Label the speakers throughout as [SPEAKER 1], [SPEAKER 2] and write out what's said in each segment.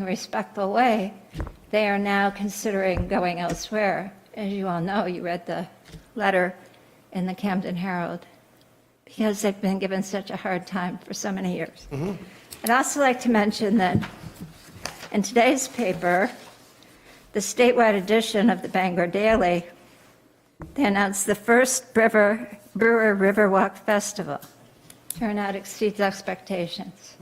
[SPEAKER 1] a respectful way, they are now considering going elsewhere. As you all know, you read the letter in the Camden Herald, because they've been given such a hard time for so many years. I'd also like to mention that in today's paper, the statewide edition of the Bangor Daily, they announced the first Brewer Riverwalk Festival. Turnout exceeds expectations.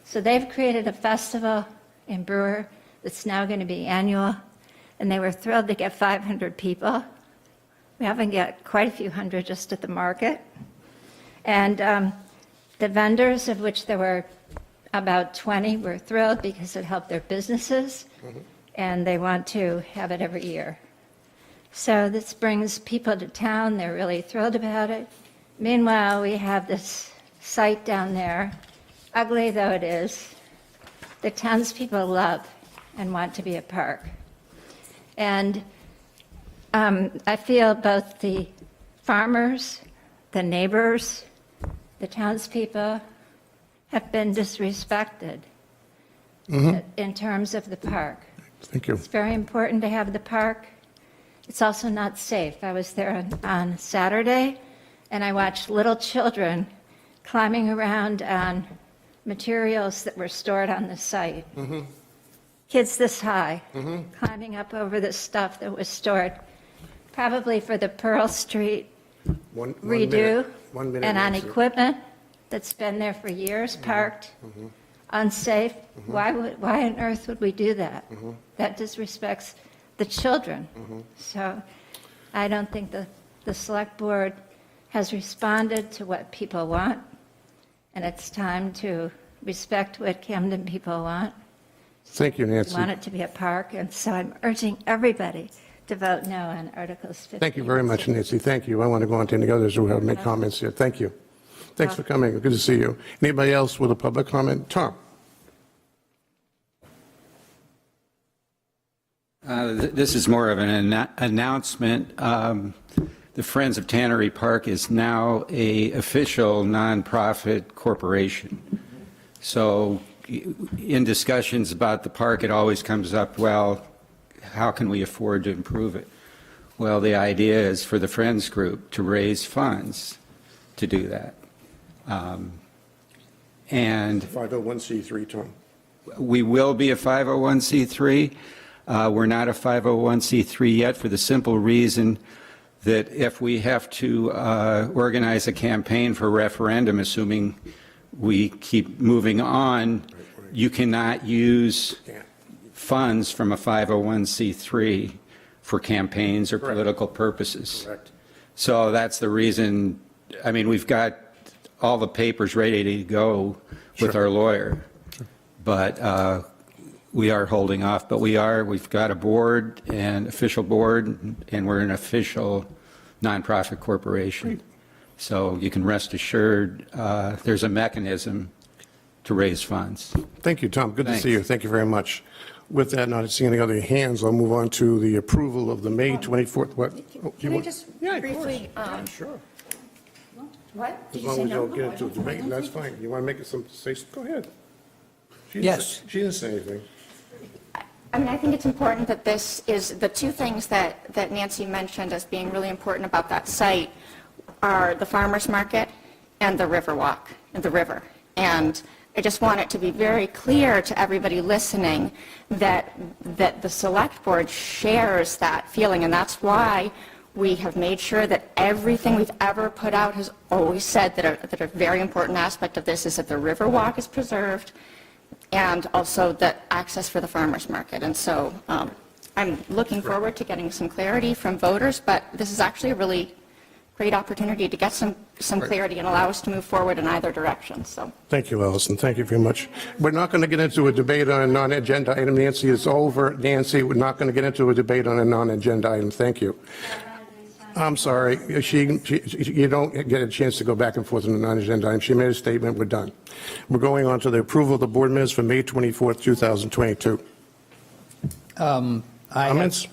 [SPEAKER 1] So they've created a festival in Brewer that's now going to be annual, and they were thrilled to get 500 people. We often get quite a few hundred just at the market. And the vendors, of which there were about 20, were thrilled because it helped their businesses, and they want to have it every year. So this brings people to town. They're really thrilled about it. Meanwhile, we have this site down there, ugly though it is, the townspeople love and want to be a park. And I feel both the farmers, the neighbors, the townspeople have been disrespected in terms of the park.
[SPEAKER 2] Thank you.
[SPEAKER 1] It's very important to have the park. It's also not safe. I was there on Saturday, and I watched little children climbing around on materials that were stored on the site. Kids this high, climbing up over the stuff that was stored, probably for the Pearl Street redo, and on equipment that's been there for years, parked, unsafe. Why on earth would we do that? That disrespects the children. So I don't think the select board has responded to what people want, and it's time to respect what Camden people want.
[SPEAKER 2] Thank you, Nancy.
[SPEAKER 1] We want it to be a park, and so I'm urging everybody to vote no on Articles 15.
[SPEAKER 2] Thank you very much, Nancy. Thank you. I want to go on to any others who have made comments here. Thank you. Thanks for coming. Good to see you. Anybody else with a public comment? Tom?
[SPEAKER 3] This is more of an announcement. The Friends of Tannery Park is now an official nonprofit corporation. So in discussions about the park, it always comes up, well, how can we afford to improve it? Well, the idea is for the Friends group to raise funds to do that. And
[SPEAKER 2] 501c3, Tom.
[SPEAKER 3] we will be a 501c3. We're not a 501c3 yet for the simple reason that if we have to organize a campaign for referendum, assuming we keep moving on, you cannot use funds from a 501c3 for campaigns or political purposes.
[SPEAKER 2] Correct.
[SPEAKER 3] So that's the reason. I mean, we've got all the papers ready to go with our lawyer, but we are holding off. But we've got a board, an official board, and we're an official nonprofit corporation. So you can rest assured there's a mechanism to raise funds.
[SPEAKER 2] Thank you, Tom. Good
[SPEAKER 3] Thanks.
[SPEAKER 2] to see you. Thank you very much. With that, not seeing any other hands, I'll move on to the approval of the May 24th. What?
[SPEAKER 4] Can I just briefly,
[SPEAKER 2] Sure.
[SPEAKER 1] What?
[SPEAKER 2] As long as you don't get into a debate, that's fine. You want to make it some, say, go ahead.
[SPEAKER 4] Yes.
[SPEAKER 2] She didn't say anything.
[SPEAKER 4] I mean, I think it's important that this is, the two things that Nancy mentioned as being really important about that site are the farmer's market and the Riverwalk, and the river. And I just want it to be very clear to everybody listening that the select board shares that feeling, and that's why we have made sure that everything we've ever put out has always said that a very important aspect of this is that the Riverwalk is preserved and also the access for the farmer's market. And so I'm looking forward to getting some clarity from voters, but this is actually a really great opportunity to get some clarity and allow us to move forward in either direction. So
[SPEAKER 2] Thank you, Allison. Thank you very much. We're not going to get into a debate on a non-agenda item. Nancy, it's over. Nancy, we're not going to get into a debate on a non-agenda item. Thank you. I'm sorry. You don't get a chance to go back and forth on a non-agenda item. She made a statement. We're done. We're going on to the approval of the board minutes for May 24th, 2022. Comments?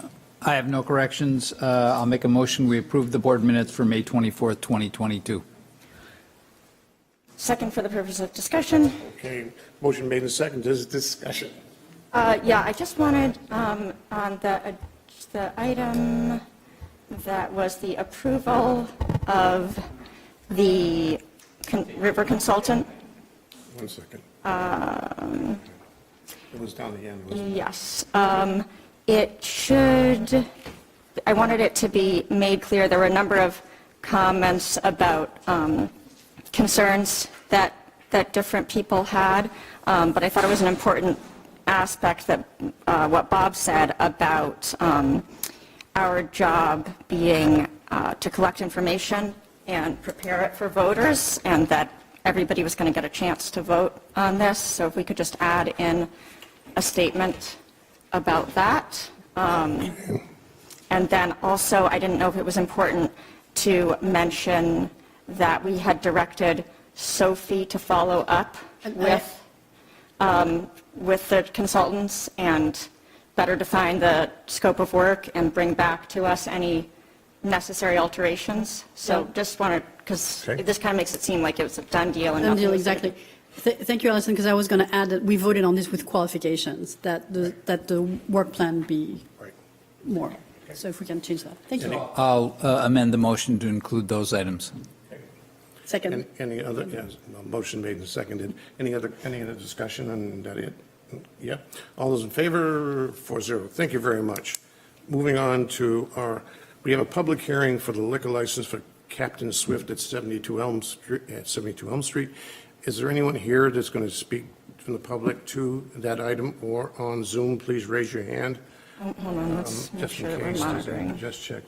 [SPEAKER 5] I have no corrections. I'll make a motion. We approve the board minutes for May 24th, 2022.
[SPEAKER 4] second for the purpose of discussion.
[SPEAKER 2] Okay. Motion made and seconded. This is discussion.
[SPEAKER 4] Yeah, I just wanted, on the item that was the approval of the river consultant.
[SPEAKER 2] 1 second. It was down the end, wasn't it?
[SPEAKER 4] Yes. It should, I wanted it to be made clear, there were a number of comments about concerns that different people had, but I thought it was an important aspect that what Bob said about our job being to collect information and prepare it for voters, and that everybody was going to get a chance to vote on this. So if we could just add in a statement about that. And then also, I didn't know if it was important to mention that we had directed Sophie to follow up with the consultants and better define the scope of work and bring back to us any necessary alterations. So just wanted, because
[SPEAKER 2] Okay.
[SPEAKER 4] this kind of makes it seem like it was a done deal. And
[SPEAKER 6] Done
[SPEAKER 4] nothing
[SPEAKER 6] deal,
[SPEAKER 4] was gonna
[SPEAKER 6] exactly. Thank you, Alison, because I was going to add that we voted on this with qualifications, that the work plan be
[SPEAKER 2] Right.
[SPEAKER 6] more. So if we can change that. Thank you.
[SPEAKER 5] I'll amend the motion to include those items.
[SPEAKER 6] Second.
[SPEAKER 2] Any other, yes, no, motion made and seconded. Any other discussion on that? It? Yeah. All those in favor, 4-0. Thank you very much. Moving on to we have a public hearing for the liquor license for Captain Swift at 72 Elm Street. Is there anyone here that's going to speak from the public to that item or on Zoom? Please raise your hand.
[SPEAKER 4] Hold on, let's make
[SPEAKER 2] Just
[SPEAKER 4] sure
[SPEAKER 2] in
[SPEAKER 4] that we're
[SPEAKER 2] case,
[SPEAKER 4] monitoring.
[SPEAKER 2] just check,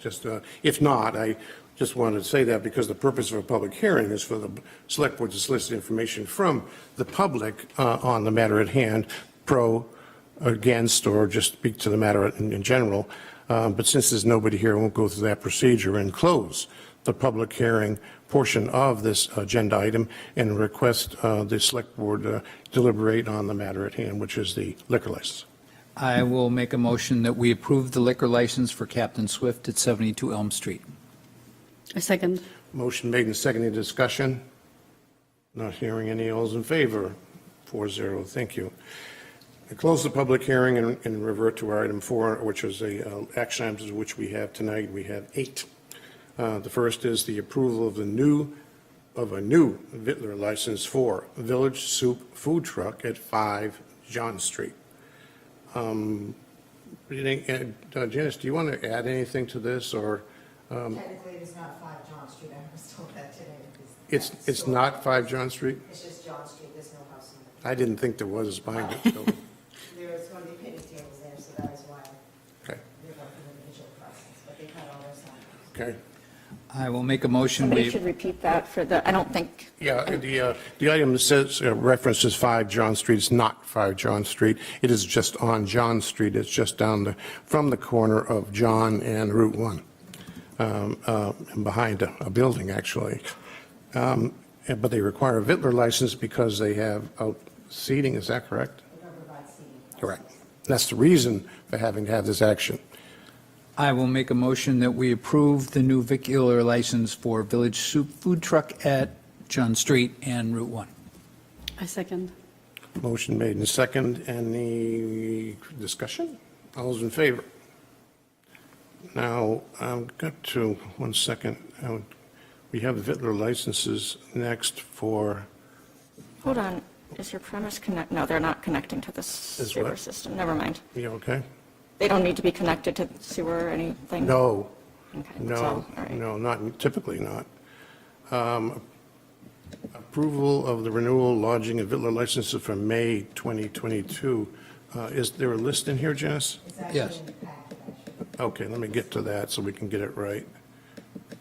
[SPEAKER 2] if not, I just wanted to say that because the purpose of a public hearing is for the select board to solicit information from the public on the matter at hand, pro, against, or just speak to the matter in general. But since there's nobody here, I won't go through that procedure and close the public hearing portion of this agenda item and request the select board deliberate on the matter at hand, which is the liquor license.
[SPEAKER 5] I will make a motion that we approve the liquor license for Captain Swift at 72 Elm Street.
[SPEAKER 6] A second.
[SPEAKER 2] Motion made and seconded. Discussion? Not hearing any. All's in favor? 4-0. Thank you. I close the public hearing and revert to our item 4, which is the action items which we have tonight. We have 8. The first is the approval of a new Vitler license for Village Soup Food Truck at 5 John Street. Janice, do you want to add anything to this, or?
[SPEAKER 7] Technically, it is not 5 John Street. I was told that today.
[SPEAKER 2] It's not 5 John Street?
[SPEAKER 7] It's just John Street. There's no house in it.
[SPEAKER 2] I didn't think there was behind it. So.
[SPEAKER 7] There's going to be picnic tables there, so that is why
[SPEAKER 2] Okay.
[SPEAKER 7] they're going for the individual process. But they cut all their signs.
[SPEAKER 2] Okay.
[SPEAKER 5] I will make a motion.
[SPEAKER 4] Somebody should repeat that for the, I don't think,
[SPEAKER 2] Yeah, the item says, references 5 John Street. It's not 5 John Street. It is just on John Street. It's just down from the corner of John and Route 1, and behind a building, actually. But they require a Vitler license because they have out seating. Is that correct?
[SPEAKER 7] They don't provide seating.
[SPEAKER 2] Correct. That's the reason for having to have this action.
[SPEAKER 5] I will make a motion that we approve the new vicular license for Village Soup Food Truck at John Street and Route 1.
[SPEAKER 6] A second.
[SPEAKER 2] Motion made and second. Any discussion? All those in favor? Now, I've got to, 1 second. We have Vitler licenses next for,
[SPEAKER 4] hold on, is your premise connect, no, they're not connecting to the
[SPEAKER 2] what?
[SPEAKER 4] sewer system, never mind.
[SPEAKER 2] you okay?
[SPEAKER 4] They don't need to be connected to the sewer or anything?
[SPEAKER 2] No,
[SPEAKER 4] Okay, that's all,
[SPEAKER 2] no,
[SPEAKER 4] all right.
[SPEAKER 2] no, not, typically not. Approval of the renewal lodging and Vitler licenses for May 2022. Is there a list in here, Janice?
[SPEAKER 7] It's actually
[SPEAKER 5] Yes.
[SPEAKER 7] in the packet, actually.
[SPEAKER 2] Okay, let me get to that so we can get it right.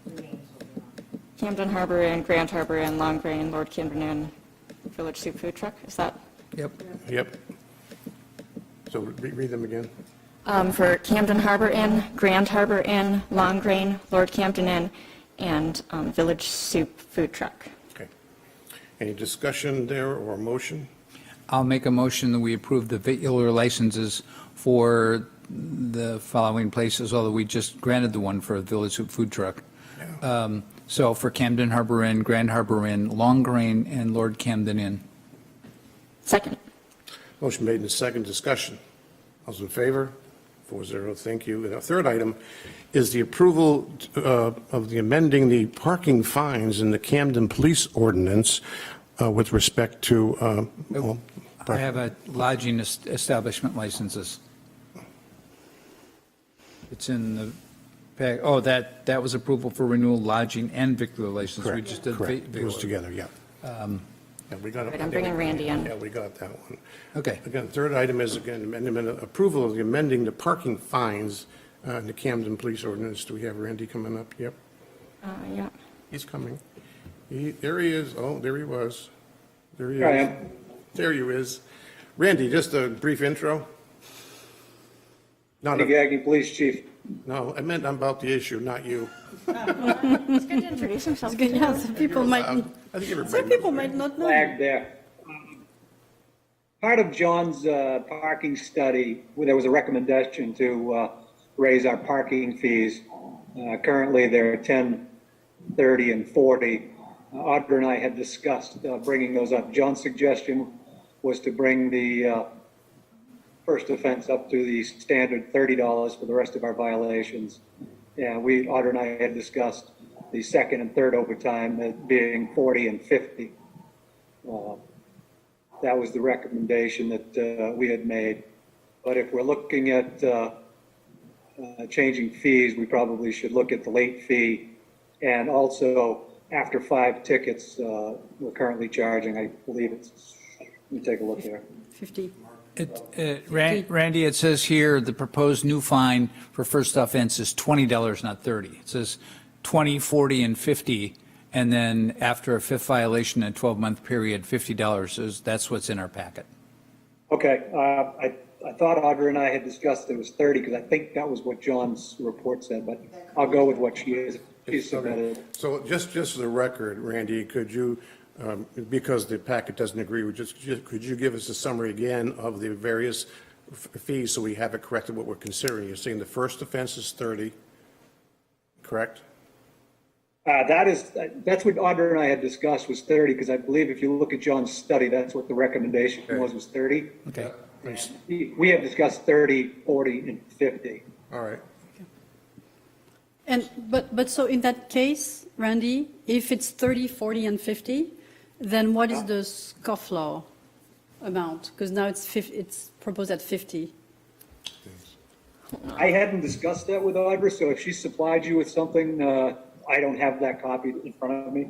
[SPEAKER 7] The names will be on.
[SPEAKER 4] Camden Harbor Inn, Grand Harbor Inn, Long Grain, Lord Camden Inn, Village Soup Food Truck, is that?
[SPEAKER 5] Yep.
[SPEAKER 2] Yep. So read them again.
[SPEAKER 4] For Camden Harbor Inn, Grand Harbor Inn, Long Grain, Lord Camden Inn, and Village Soup Food Truck.
[SPEAKER 2] Okay. Any discussion there or motion?
[SPEAKER 5] I'll make a motion that we approve the vicular licenses for the following places, although we just granted the one for Village Soup Food Truck. So for Camden Harbor Inn, Grand Harbor Inn, Long Grain, and Lord Camden Inn.
[SPEAKER 4] Second.
[SPEAKER 2] Motion made in second. Discussion. All's in favor? 4-0, thank you. And our third item is the approval of the amending the parking fines in the Camden Police Ordinance with respect to,
[SPEAKER 5] I have a lodging establishment licenses. It's in the, that was approval for renewal lodging and Victor license. We
[SPEAKER 2] correct,
[SPEAKER 5] just did
[SPEAKER 2] correct. It goes
[SPEAKER 5] Victor.
[SPEAKER 2] together, yeah. Yeah, we got it.
[SPEAKER 4] Right, I'm bringing Randy in.
[SPEAKER 2] Yeah, we got that one.
[SPEAKER 5] Okay.
[SPEAKER 2] Again, third item is, again, approval of the amending the parking fines in the Camden Police Ordinance. Do we have Randy coming up? Yep,
[SPEAKER 4] Yeah.
[SPEAKER 2] he's coming. There he is. Oh, there he was. There he is.
[SPEAKER 8] Here I am.
[SPEAKER 2] There you is. Randy, just a brief intro. Not
[SPEAKER 8] Randy
[SPEAKER 2] a,
[SPEAKER 8] Gagnon, Police Chief.
[SPEAKER 2] no, I meant about the issue, not you.
[SPEAKER 4] It's good to introduce himself.
[SPEAKER 6] It's good, yeah, some people might,
[SPEAKER 2] I think everybody
[SPEAKER 6] some people
[SPEAKER 2] knows,
[SPEAKER 6] might
[SPEAKER 2] right?
[SPEAKER 6] not know.
[SPEAKER 8] Flag there. Part of John's parking study, there was a recommendation to raise our parking fees. Currently, they're 10, 30, and 40. Audra and I had discussed bringing those up. John's suggestion was to bring the first offense up to the standard $30 for the rest of our violations. And Audra and I had discussed the second and third overtime being 40 and 50. That was the recommendation that we had made. But if we're looking at changing fees, we probably should look at the late fee. And also, after 5 tickets, we're currently charging, I believe it's, let me take a look here.
[SPEAKER 6] 50.
[SPEAKER 5] Randy, it says here, the proposed new fine for first offense is $20, not 30. It says 20, 40, and 50, and then after a fifth violation in a 12-month period, $50. That's what's in our packet.
[SPEAKER 8] Okay, I thought Audra and I had discussed it was 30, because I think that was what John's report said, but I'll go with what she submitted.
[SPEAKER 2] So just for the record, Randy, could you, because the packet doesn't agree, could you give us a summary again of the various fees so we have it corrected what we're considering? You're saying the first offense is 30, correct?
[SPEAKER 8] That's what Audra and I had discussed was 30, because I believe if you look at John's study, that's what the recommendation was 30.
[SPEAKER 5] Okay.
[SPEAKER 8] We have discussed 30, 40, and 50.
[SPEAKER 2] All right.
[SPEAKER 6] And, but so in that case, Randy, if it's 30, 40, and 50, then what is the scofflaw amount? Because now it's proposed at 50.
[SPEAKER 8] I hadn't discussed that with Audra, so if she supplied you with something, I don't have that copy in front of me.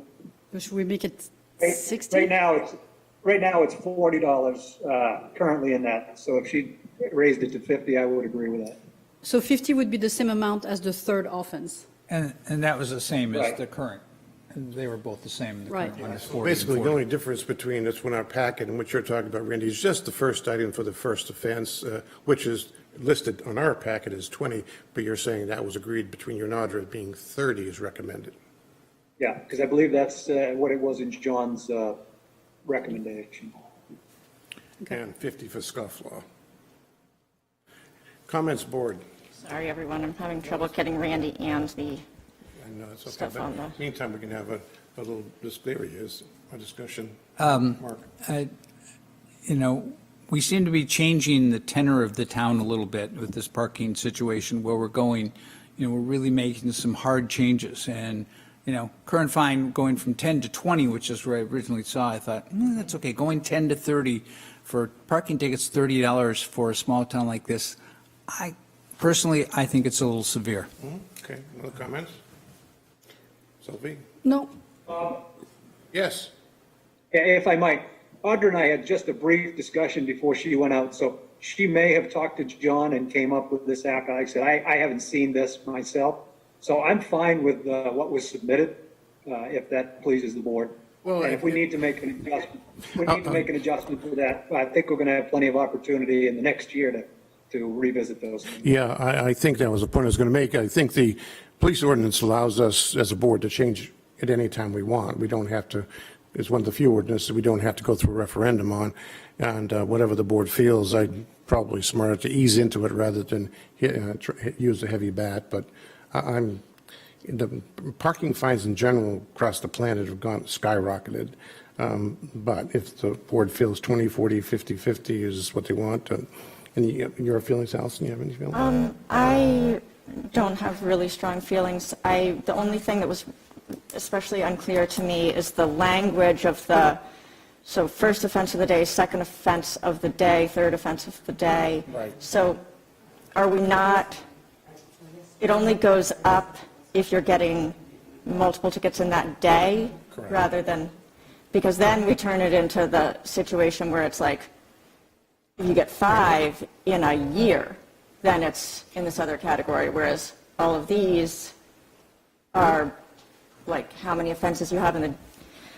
[SPEAKER 6] Should we make it
[SPEAKER 8] Right-
[SPEAKER 6] 60?
[SPEAKER 8] Right now, it's $40 currently in that. So if she raised it to 50, I would agree with that.
[SPEAKER 6] So 50 would be the same amount as the third offense.
[SPEAKER 5] And that was the same as
[SPEAKER 8] Right.
[SPEAKER 5] the current. They were both the same. The
[SPEAKER 6] Right.
[SPEAKER 5] current one is 40 and
[SPEAKER 2] Basically, the
[SPEAKER 5] 40.
[SPEAKER 2] only difference between this one, our packet, and what you're talking about, Randy, is just the first item for the first offense, which is listed on our packet as 20, but you're saying that was agreed between you and Audra being 30 is recommended.
[SPEAKER 8] Yeah, because I believe that's what it was in John's recommendation.
[SPEAKER 2] And 50 for scofflaw. Comments, board?
[SPEAKER 4] Sorry, everyone, I'm having trouble getting Randy and the,
[SPEAKER 2] I know, it's okay,
[SPEAKER 4] Stuff on
[SPEAKER 2] but
[SPEAKER 4] the-
[SPEAKER 2] meantime, we can have a little, there he is, a discussion.
[SPEAKER 5] Um,
[SPEAKER 2] Mark?
[SPEAKER 5] We seem to be changing the tenor of the town a little bit with this parking situation where we're going, we're really making some hard changes. And, current fine going from 10 to 20, which is where I originally saw, I thought, that's okay. Going 10 to 30 for parking tickets, $30 for a small town like this, personally, I think it's a little severe.
[SPEAKER 2] Okay, other comments? Sophie?
[SPEAKER 6] No,
[SPEAKER 2] Yes.
[SPEAKER 8] If I might, Audra and I had just a brief discussion before she went out, so she may have talked to John and came up with this act. Like I said, I haven't seen this myself, so I'm fine with what was submitted, if that pleases the board.
[SPEAKER 2] Well,
[SPEAKER 8] And if we need to make an adjustment, for that, I think we're going to have plenty of opportunity in the next year to revisit those things.
[SPEAKER 2] Yeah, I think that was the point I was going to make. I think the police ordinance allows us as a board to change it any time we want. We don't have to, it's one of the few ordinances we don't have to go through a referendum on. And whatever the board feels, I'd probably smarter to ease into it rather than use a heavy bat. But the parking fines in general across the planet have gone skyrocketed. But if the board feels 20, 40, 50, 50 is what they want, Your feelings, Allison, you have any feelings?
[SPEAKER 4] I don't have really strong feelings. The only thing that was especially unclear to me is the language of so first offense of the day, second offense of the day, third offense of the day.
[SPEAKER 2] Right.
[SPEAKER 4] So are we not, it only goes up if you're getting multiple tickets in that day?
[SPEAKER 2] Correct.
[SPEAKER 4] Rather than, because then we turn it into the situation where it's like, if you get 5 in a year, then it's in this other category, whereas all of these are like how many offenses you have in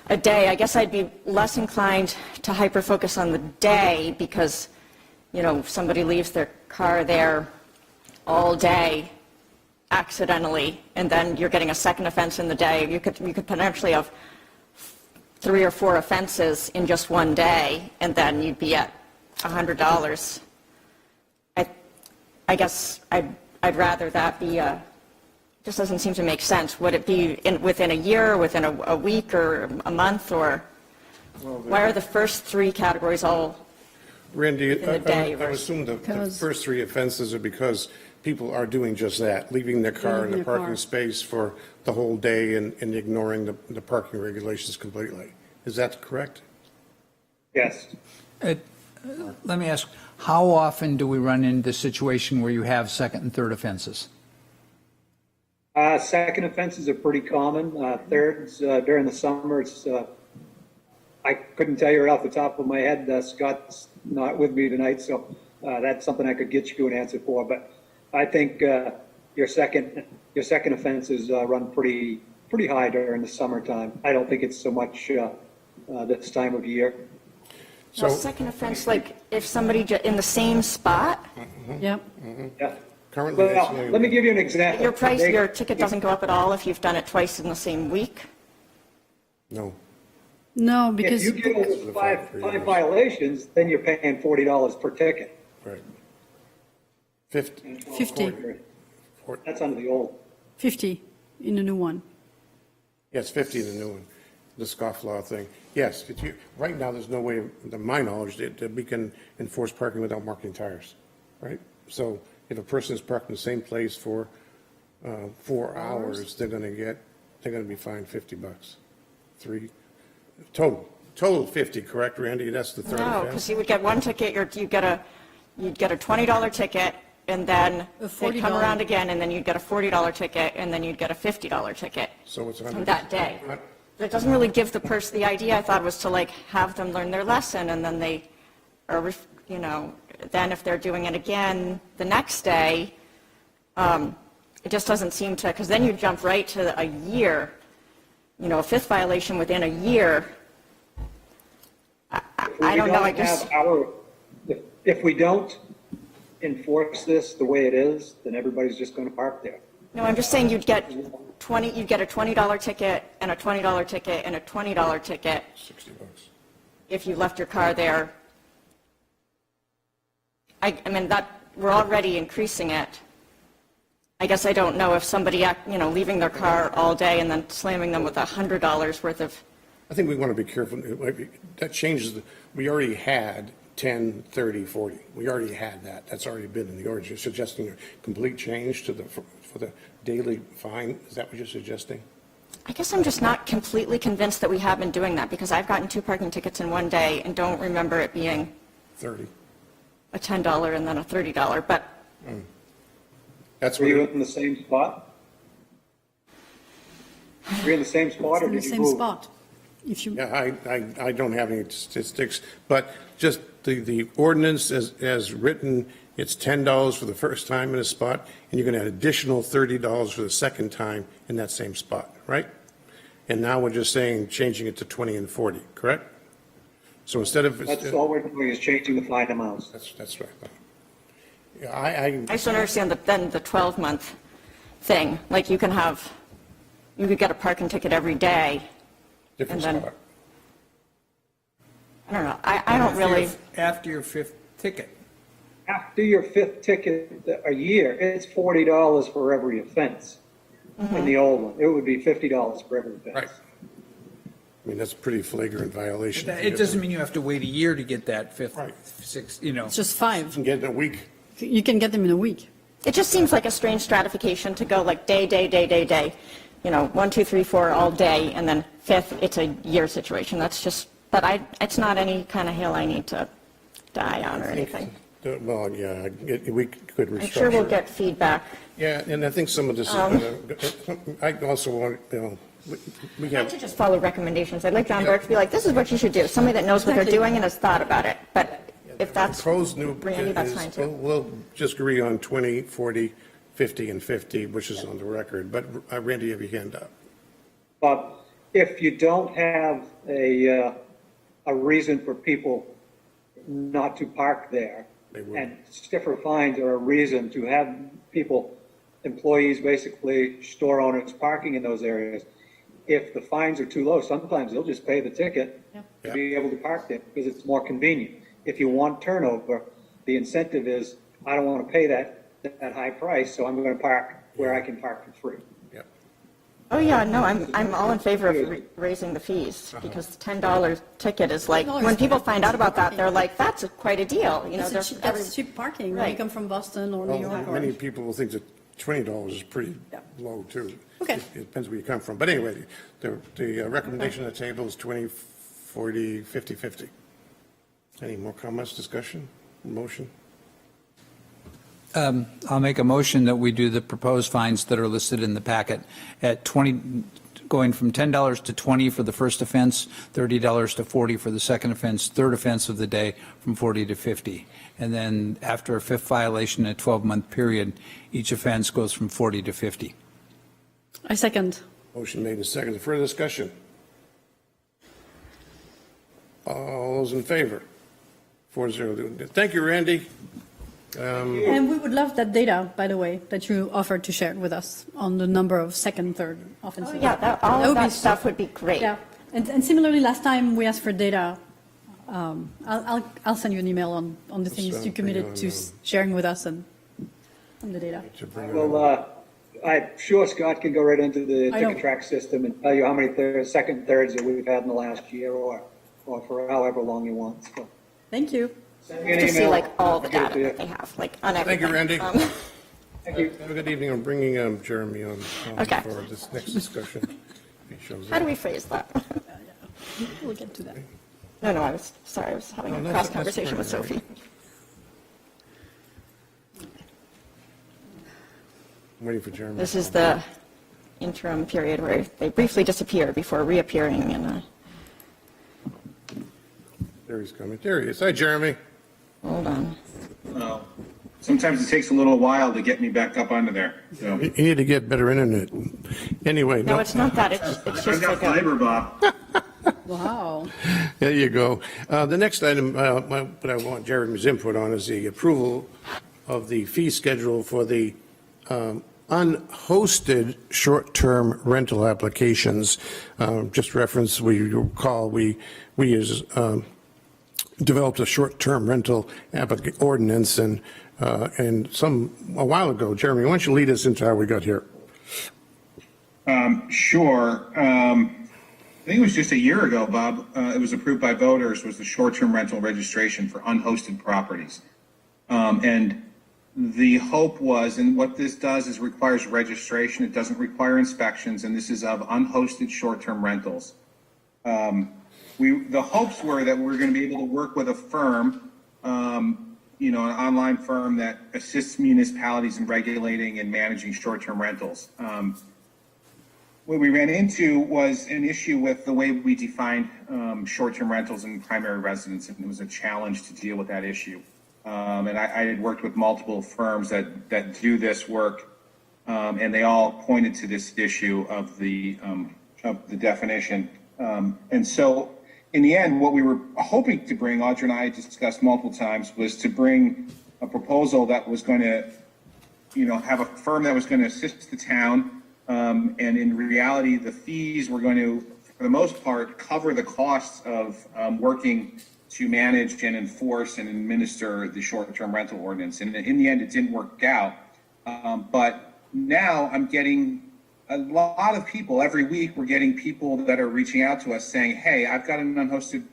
[SPEAKER 4] a day. I guess I'd be less inclined to hyper-focus on the day because, somebody leaves their car there all day accidentally, and then you're getting a second offense in the day. You could potentially have 3 or 4 offenses in just one day, and then you'd be at $100. I guess I'd rather that be just doesn't seem to make sense. Would it be within a year, or within a week, or a month, or why are the first 3 categories all
[SPEAKER 2] Randy,
[SPEAKER 4] in the day
[SPEAKER 2] I assume the
[SPEAKER 6] Because-
[SPEAKER 2] first 3 offenses are because people are doing just that, leaving their car in
[SPEAKER 6] Leaving
[SPEAKER 2] the
[SPEAKER 6] their
[SPEAKER 2] parking
[SPEAKER 6] car.
[SPEAKER 2] space for the whole day and ignoring the parking regulations completely. Is that correct?
[SPEAKER 8] Yes.
[SPEAKER 5] Let me ask, how often do we run into the situation where you have second and third offenses?
[SPEAKER 8] Second offenses are pretty common. Thirds, during the summer, I couldn't tell you right off the top of my head. Scott's not with me tonight, so that's something I could get you an answer for. But I think your second offenses run pretty high during the summertime. I don't think it's so much this time of year.
[SPEAKER 4] Now,
[SPEAKER 2] So-
[SPEAKER 4] second offense, like if somebody in the same spot,
[SPEAKER 6] Yep.
[SPEAKER 8] Yeah.
[SPEAKER 2] Currently,
[SPEAKER 8] Well,
[SPEAKER 2] that's
[SPEAKER 8] let me give you an example.
[SPEAKER 4] your ticket doesn't go up at all if you've done it twice in the same week?
[SPEAKER 2] No.
[SPEAKER 6] No,
[SPEAKER 8] If
[SPEAKER 6] because
[SPEAKER 8] you get over five violations, then you're paying $40 per ticket.
[SPEAKER 2] Right. 50.
[SPEAKER 6] 50.
[SPEAKER 8] That's under the old.
[SPEAKER 6] 50 in the new one.
[SPEAKER 2] Yes, 50 in the new one, the scofflaw thing. Yes, right now, there's no way, to my knowledge, that we can enforce parking without marking tires, right? So if a person is parked in the same place for 4 hours, they're going to be fined $50. 3, total 50, correct, Randy? That's the third
[SPEAKER 4] No,
[SPEAKER 2] offense?
[SPEAKER 4] because you would get one ticket, you'd get a $20 ticket, and then
[SPEAKER 6] A
[SPEAKER 4] they'd come
[SPEAKER 6] $40.
[SPEAKER 4] around again, and then you'd get a $40 ticket, and then you'd get a $50 ticket
[SPEAKER 2] So it's
[SPEAKER 4] from that day. That doesn't really give the person, the idea I thought was to like have them learn their lesson, and then they are, then if they're doing it again the next day, it just doesn't seem to, because then you jump right to a year, a 5th violation within a year. I don't know, I just.
[SPEAKER 8] If we don't enforce this the way it is, then everybody's just going to park there.
[SPEAKER 4] No, I'm just saying you'd get a $20 ticket and a $20 ticket and a $20 ticket
[SPEAKER 2] $60.
[SPEAKER 4] if you left your car there. I mean, we're already increasing it. I guess I don't know if somebody, leaving their car all day and then slamming them with $100 worth of.
[SPEAKER 2] I think we want to be careful. That changes, we already had 10, 30, 40. We already had that. That's already been in the ordinance. You're suggesting a complete change for the daily fine? Is that what you're suggesting?
[SPEAKER 4] I guess I'm just not completely convinced that we have been doing that, because I've gotten 2 parking tickets in one day and don't remember it being
[SPEAKER 2] 30.
[SPEAKER 4] a $10 and then a $30, but
[SPEAKER 2] That's
[SPEAKER 8] Were
[SPEAKER 2] what
[SPEAKER 8] you
[SPEAKER 2] it-
[SPEAKER 8] in the same spot? Were you in the same spot, or
[SPEAKER 6] In the
[SPEAKER 8] did you
[SPEAKER 6] same
[SPEAKER 8] move?
[SPEAKER 6] spot. If you,
[SPEAKER 2] Yeah, I don't have any statistics, but just the ordinance as written, it's $10 for the first time in a spot, and you're going to add additional $30 for the second time in that same spot, right? And now we're just saying, changing it to 20 and 40, correct? So instead of.
[SPEAKER 8] That's all we're doing is changing the fine amounts.
[SPEAKER 2] That's right. Yeah, I
[SPEAKER 4] I just don't understand the 12-month thing. Like you could get a parking ticket every day.
[SPEAKER 2] different
[SPEAKER 4] and then-
[SPEAKER 2] spot.
[SPEAKER 4] I don't know. I don't really.
[SPEAKER 5] After your 5th ticket.
[SPEAKER 8] After your 5th ticket a year, it's $40 for every offense. In the old one, it would be $50 for every offense.
[SPEAKER 2] Right. I mean, that's a pretty flagrant violation.
[SPEAKER 5] It doesn't mean you have to wait a year to get that fifth,
[SPEAKER 2] Right.
[SPEAKER 5] sixth, you know.
[SPEAKER 6] It's just
[SPEAKER 2] You
[SPEAKER 6] 5.
[SPEAKER 2] can get it in a week.
[SPEAKER 6] You can get them in a week.
[SPEAKER 4] It just seems like a strange stratification to go like day, 1, 2, 3, 4 all day, and then fifth, it's a year situation. That's just, it's not any kind of hill I need to die on or anything.
[SPEAKER 2] Well, yeah, we could restructure.
[SPEAKER 4] I'm sure we'll get feedback.
[SPEAKER 2] Yeah, and I think some of this is I also want, we
[SPEAKER 4] I'd
[SPEAKER 2] have.
[SPEAKER 4] like to just follow recommendations. I'd like John Burke to be like, this is what you should do, somebody that knows what they're doing and has thought about it. But if that's
[SPEAKER 2] Proposed new
[SPEAKER 4] Randy, that's fine
[SPEAKER 2] is,
[SPEAKER 4] too.
[SPEAKER 2] we'll just agree on 20, 40, 50, and 50, which is on the record. But Randy, you have your hand up.
[SPEAKER 8] But if you don't have a reason for people not to park there,
[SPEAKER 2] They will.
[SPEAKER 8] and stiffer fines are a reason to have people, employees, basically store owners parking in those areas, if the fines are too low, sometimes they'll just pay the ticket to be able to park there because it's more convenient. If you want turnover, the incentive is, I don't want to pay that high price, so I'm going to park where I can park for free.
[SPEAKER 2] Yep.
[SPEAKER 4] Oh, yeah, no, I'm all in favor of raising the fees, because the $10 ticket is like, when people find out about that, they're like, that's quite a deal, you know.
[SPEAKER 6] That's cheap parking when you
[SPEAKER 4] Right.
[SPEAKER 6] come from Boston or New
[SPEAKER 2] Well,
[SPEAKER 6] York.
[SPEAKER 2] many people will think that $20 is pretty
[SPEAKER 6] Yeah.
[SPEAKER 2] low, too.
[SPEAKER 6] Okay.
[SPEAKER 2] It depends where you come from. But anyway, the recommendation on the table is 20, 40, 50, 50. Any more comments, discussion, motion?
[SPEAKER 5] I'll make a motion that we do the proposed fines that are listed in the packet at 20, going from $10 to 20 for the first offense, $30 to 40 for the second offense, third offense of the day from 40 to 50. And then after a fifth violation, a 12-month period, each offense goes from 40 to 50.
[SPEAKER 6] I second.
[SPEAKER 2] Motion made and seconded. Further discussion? All those in favor? 4-0. Thank you, Randy.
[SPEAKER 6] And we would love that data, by the way, that you offered to share with us on the number of second, third offenses.
[SPEAKER 4] Yeah, all
[SPEAKER 6] That
[SPEAKER 4] of
[SPEAKER 6] would be
[SPEAKER 4] that
[SPEAKER 6] so-
[SPEAKER 4] stuff would be great.
[SPEAKER 6] Yeah, and similarly, last time we asked for data, I'll send you an email on the things you committed to sharing with us and the data.
[SPEAKER 8] Well, I'm sure Scott can go right into the
[SPEAKER 6] I know.
[SPEAKER 8] ticket track system and tell you how many second, thirds that we've had in the last year or for however long you want. So,
[SPEAKER 6] Thank you.
[SPEAKER 8] send me an
[SPEAKER 4] To see
[SPEAKER 8] email.
[SPEAKER 4] like all the
[SPEAKER 8] I'll get it
[SPEAKER 4] data
[SPEAKER 8] to you.
[SPEAKER 4] that they have, like on
[SPEAKER 2] Thank
[SPEAKER 4] everything.
[SPEAKER 2] you, Randy.
[SPEAKER 8] Thank you.
[SPEAKER 2] Have a good evening. I'm bringing Jeremy on
[SPEAKER 4] Okay.
[SPEAKER 2] for this next discussion. He shows
[SPEAKER 4] How do
[SPEAKER 2] up.
[SPEAKER 4] we phrase that?
[SPEAKER 6] We'll get to that.
[SPEAKER 4] No, I was having
[SPEAKER 2] No,
[SPEAKER 4] a
[SPEAKER 2] that's-
[SPEAKER 4] cross
[SPEAKER 2] that's
[SPEAKER 4] conversation with
[SPEAKER 2] fine,
[SPEAKER 4] Sophie.
[SPEAKER 2] I'm waiting for Jeremy.
[SPEAKER 4] This is the interim period where they briefly disappear before reappearing in
[SPEAKER 2] There he's coming. There he is. Hi, Jeremy.
[SPEAKER 4] hold on.
[SPEAKER 9] Sometimes it takes a little while to get me back up onto there. So
[SPEAKER 2] You need to get better internet. Anyway,
[SPEAKER 4] No, it's not that, it's
[SPEAKER 9] I've
[SPEAKER 4] just
[SPEAKER 9] got
[SPEAKER 4] like a,
[SPEAKER 9] fiber, Bob.
[SPEAKER 6] Wow.
[SPEAKER 2] There you go. The next item, what I want Jeremy's input on is the approval of the fee schedule for the unhosted short-term rental applications. Just reference, we recall, we as developed a short-term rental ordinance and a while ago. Jeremy, why don't you lead us into how we got here?
[SPEAKER 9] Sure. I think it was just a year ago, Bob. It was approved by voters, was the short-term rental registration for unhosted properties. And the hope was, and what this does is requires registration. It doesn't require inspections, and this is of unhosted short-term rentals. The hopes were that we're going to be able to work with a firm, an online firm that assists municipalities in regulating and managing short-term rentals. What we ran into was an issue with the way we defined short-term rentals and primary residence, and it was a challenge to deal with that issue. And I had worked with multiple firms that do this work, and they all pointed to this issue of the definition. And so, in the end, what we were hoping to bring, Audra and I discussed multiple times, was to bring a proposal that was going to, have a firm that was going to assist the town. And in reality, the fees were going to, for the most part, cover the costs of working to manage and enforce and administer the short-term rental ordinance. And in the end, it didn't work out. But now I'm getting a lot of people every week, we're getting people that are reaching out to us saying, hey, I've got an unhosted,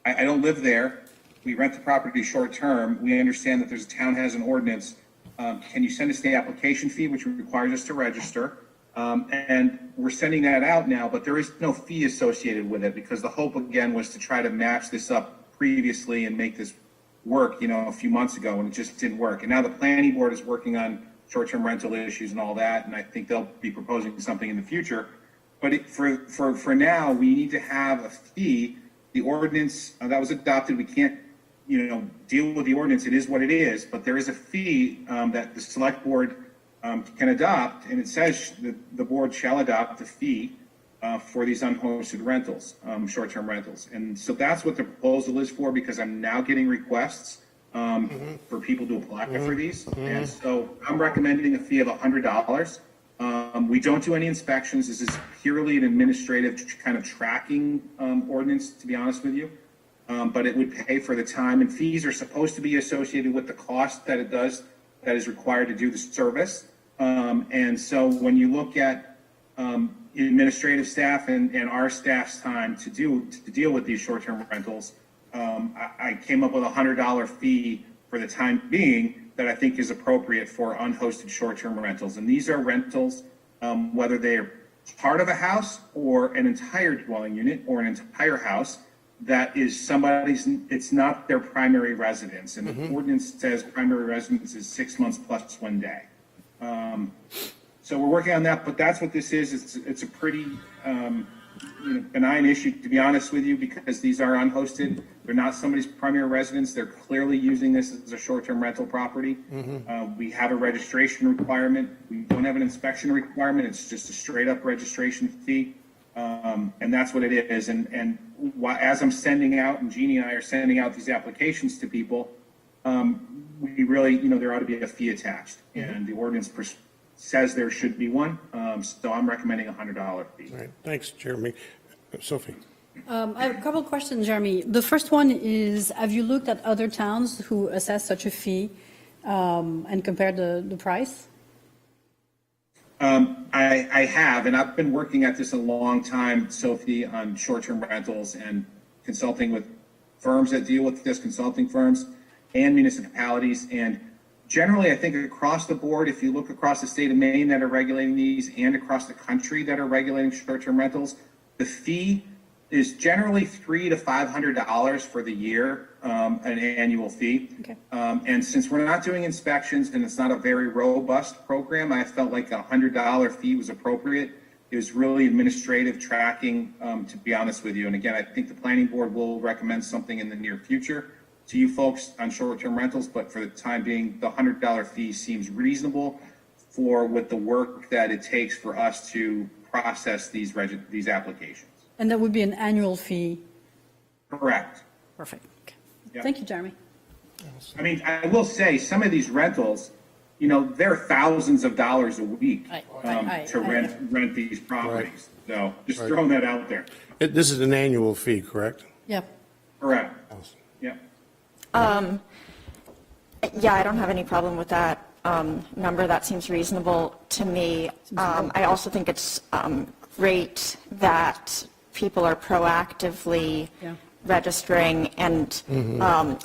[SPEAKER 9] I don't live there. We rent the property short term. We understand that there's a town has an ordinance. Can you send us the application fee, which requires us to register? And we're sending that out now, but there is no fee associated with it because the hope again was to try to match this up previously and make this work, a few months ago, and it just didn't work. And now the planning board is working on short-term rental issues and all that, and I think they'll be proposing something in the future. But for now, we need to have a fee. The ordinance that was adopted, we can't deal with the ordinance. It is what it is, but there is a fee that the select board can adopt, and it says that the board shall adopt the fee for these unhosted rentals, short-term rentals. And so that's what the proposal is for, because I'm now getting requests for people to apply for these. And so I'm recommending a fee of $100. We don't do any inspections. This is purely an administrative kind of tracking ordinance, to be honest with you. But it would pay for the time, and fees are supposed to be associated with the cost that that is required to do the service. And so when you look at administrative staff and our staff's time to deal with these short-term rentals, I came up with a $100 fee for the time being that I think is appropriate for unhosted short-term rentals. And these are rentals, whether they're part of a house or an entire dwelling unit or an entire house, that is somebody's, it's not their primary residence. And the ordinance says primary residence is 6 months plus 1 day. So we're working on that, but that's what this is. It's a pretty benign issue, to be honest with you, because these are unhosted. They're not somebody's primary residence. They're clearly using this as a short-term rental property. We have a registration requirement. We don't have an inspection requirement. It's just a straight-up registration fee. And that's what it is. And as I'm sending out, and Jeannie and I are sending out these applications to people, we really, there ought to be a fee attached. And the ordinance says there should be one. So I'm recommending a $100 fee.
[SPEAKER 2] All right. Thanks, Jeremy. Sophie.
[SPEAKER 6] I have a couple of questions, Jeremy. The first one is, have you looked at other towns who assess such a fee and compared the price?
[SPEAKER 9] I have, and I've been working at this a long time, Sophie, on short-term rentals and consulting with firms that deal with this, consulting firms and municipalities. And generally, I think across the board, if you look across the state of Maine that are regulating these and across the country that are regulating short-term rentals, the fee is generally $300 to $500 for the year, an annual fee.
[SPEAKER 6] Okay.
[SPEAKER 9] And since we're not doing inspections and it's not a very robust program, I felt like a $100 fee was appropriate. It was really administrative tracking, to be honest with you. And again, I think the planning board will recommend something in the near future to you folks on short-term rentals, but for the time being, the $100 fee seems reasonable with the work that it takes for us to process these applications.
[SPEAKER 6] And that would be an annual fee?
[SPEAKER 9] Correct.
[SPEAKER 6] Perfect. Okay.
[SPEAKER 9] Yeah.
[SPEAKER 6] Thank you, Jeremy.
[SPEAKER 9] I mean, I will say some of these rentals, they're thousands of dollars a week to rent these properties. So just throwing that out there.
[SPEAKER 2] This is an annual fee, correct?
[SPEAKER 6] Yep.
[SPEAKER 9] Correct. Yeah.
[SPEAKER 4] Yeah, I don't have any problem with that number. That seems reasonable to me. I also think it's great that people are proactively registering, and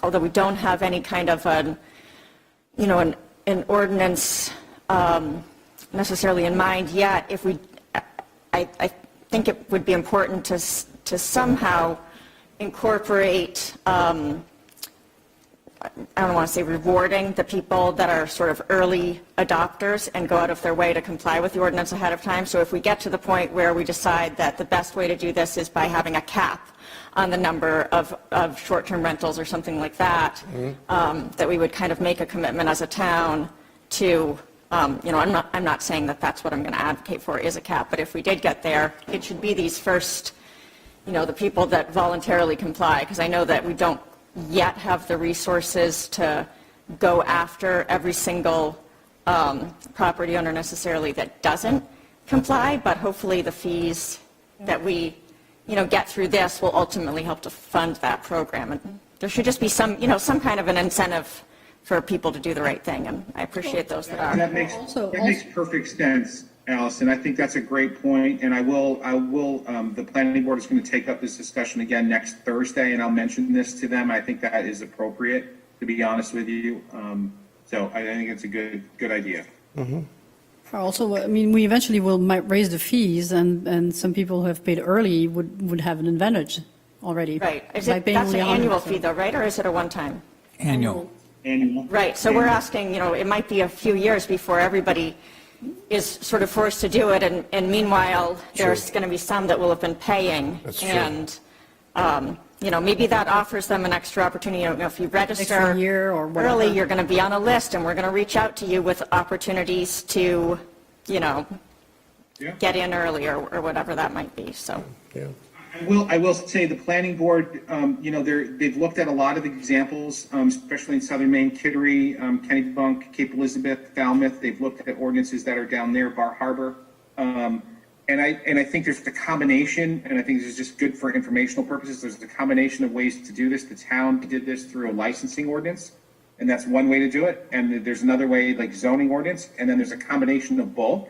[SPEAKER 4] although we don't have any kind of an ordinance necessarily in mind yet, I think it would be important to somehow incorporate, I don't want to say rewarding the people that are sort of early adopters and go out of their way to comply with the ordinance ahead of time. So if we get to the point where we decide that the best way to do this is by having a cap on the number of short-term rentals or something like that, that we would kind of make a commitment as a town to, I'm not saying that that's what I'm going to advocate for is a cap, but if we did get there, it should be these first, the people that voluntarily comply, because I know that we don't yet have the resources to go after every single property owner necessarily that doesn't comply, but hopefully the fees that we, get through this will ultimately help to fund that program. And there should just be some kind of an incentive for people to do the right thing, and I appreciate those that are.
[SPEAKER 9] And that makes perfect sense. Allison. I think that's a great point, and the planning board is going to take up this discussion again next Thursday, and I'll mention this to them. I think that is appropriate, to be honest with you. So I think it's a good idea.
[SPEAKER 6] Also, I mean, we eventually might raise the fees, and some people who have paid early would have an advantage already.
[SPEAKER 4] Right. Is
[SPEAKER 6] by
[SPEAKER 4] it,
[SPEAKER 6] paying
[SPEAKER 4] that's an
[SPEAKER 6] only
[SPEAKER 4] annual
[SPEAKER 6] 100%.
[SPEAKER 4] fee though, right? Or is it a one-time?
[SPEAKER 5] Annual.
[SPEAKER 9] Annual.
[SPEAKER 4] Right, so we're asking, it might be a few years before everybody is sort of forced to do it, and meanwhile, there's going to be some that will have been paying.
[SPEAKER 2] That's true.
[SPEAKER 4] And, maybe that offers them an extra opportunity. If you register
[SPEAKER 6] Extra year or whatever.
[SPEAKER 4] early, you're going to be on a list, and we're going to reach out to you with opportunities to, get in early or whatever that might be, so.
[SPEAKER 2] Yeah.
[SPEAKER 9] I will say the planning board, they've looked at a lot of examples, especially in southern Maine, Kittery, Kennebunk, Cape Elizabeth, Falmouth. They've looked at ordinances that are down there, Bar Harbor. And I think there's a combination, and I think this is just good for informational purposes. There's a combination of ways to do this. The town did this through a licensing ordinance, and that's one way to do it. And there's another way, like zoning ordinance, and then there's a combination of both.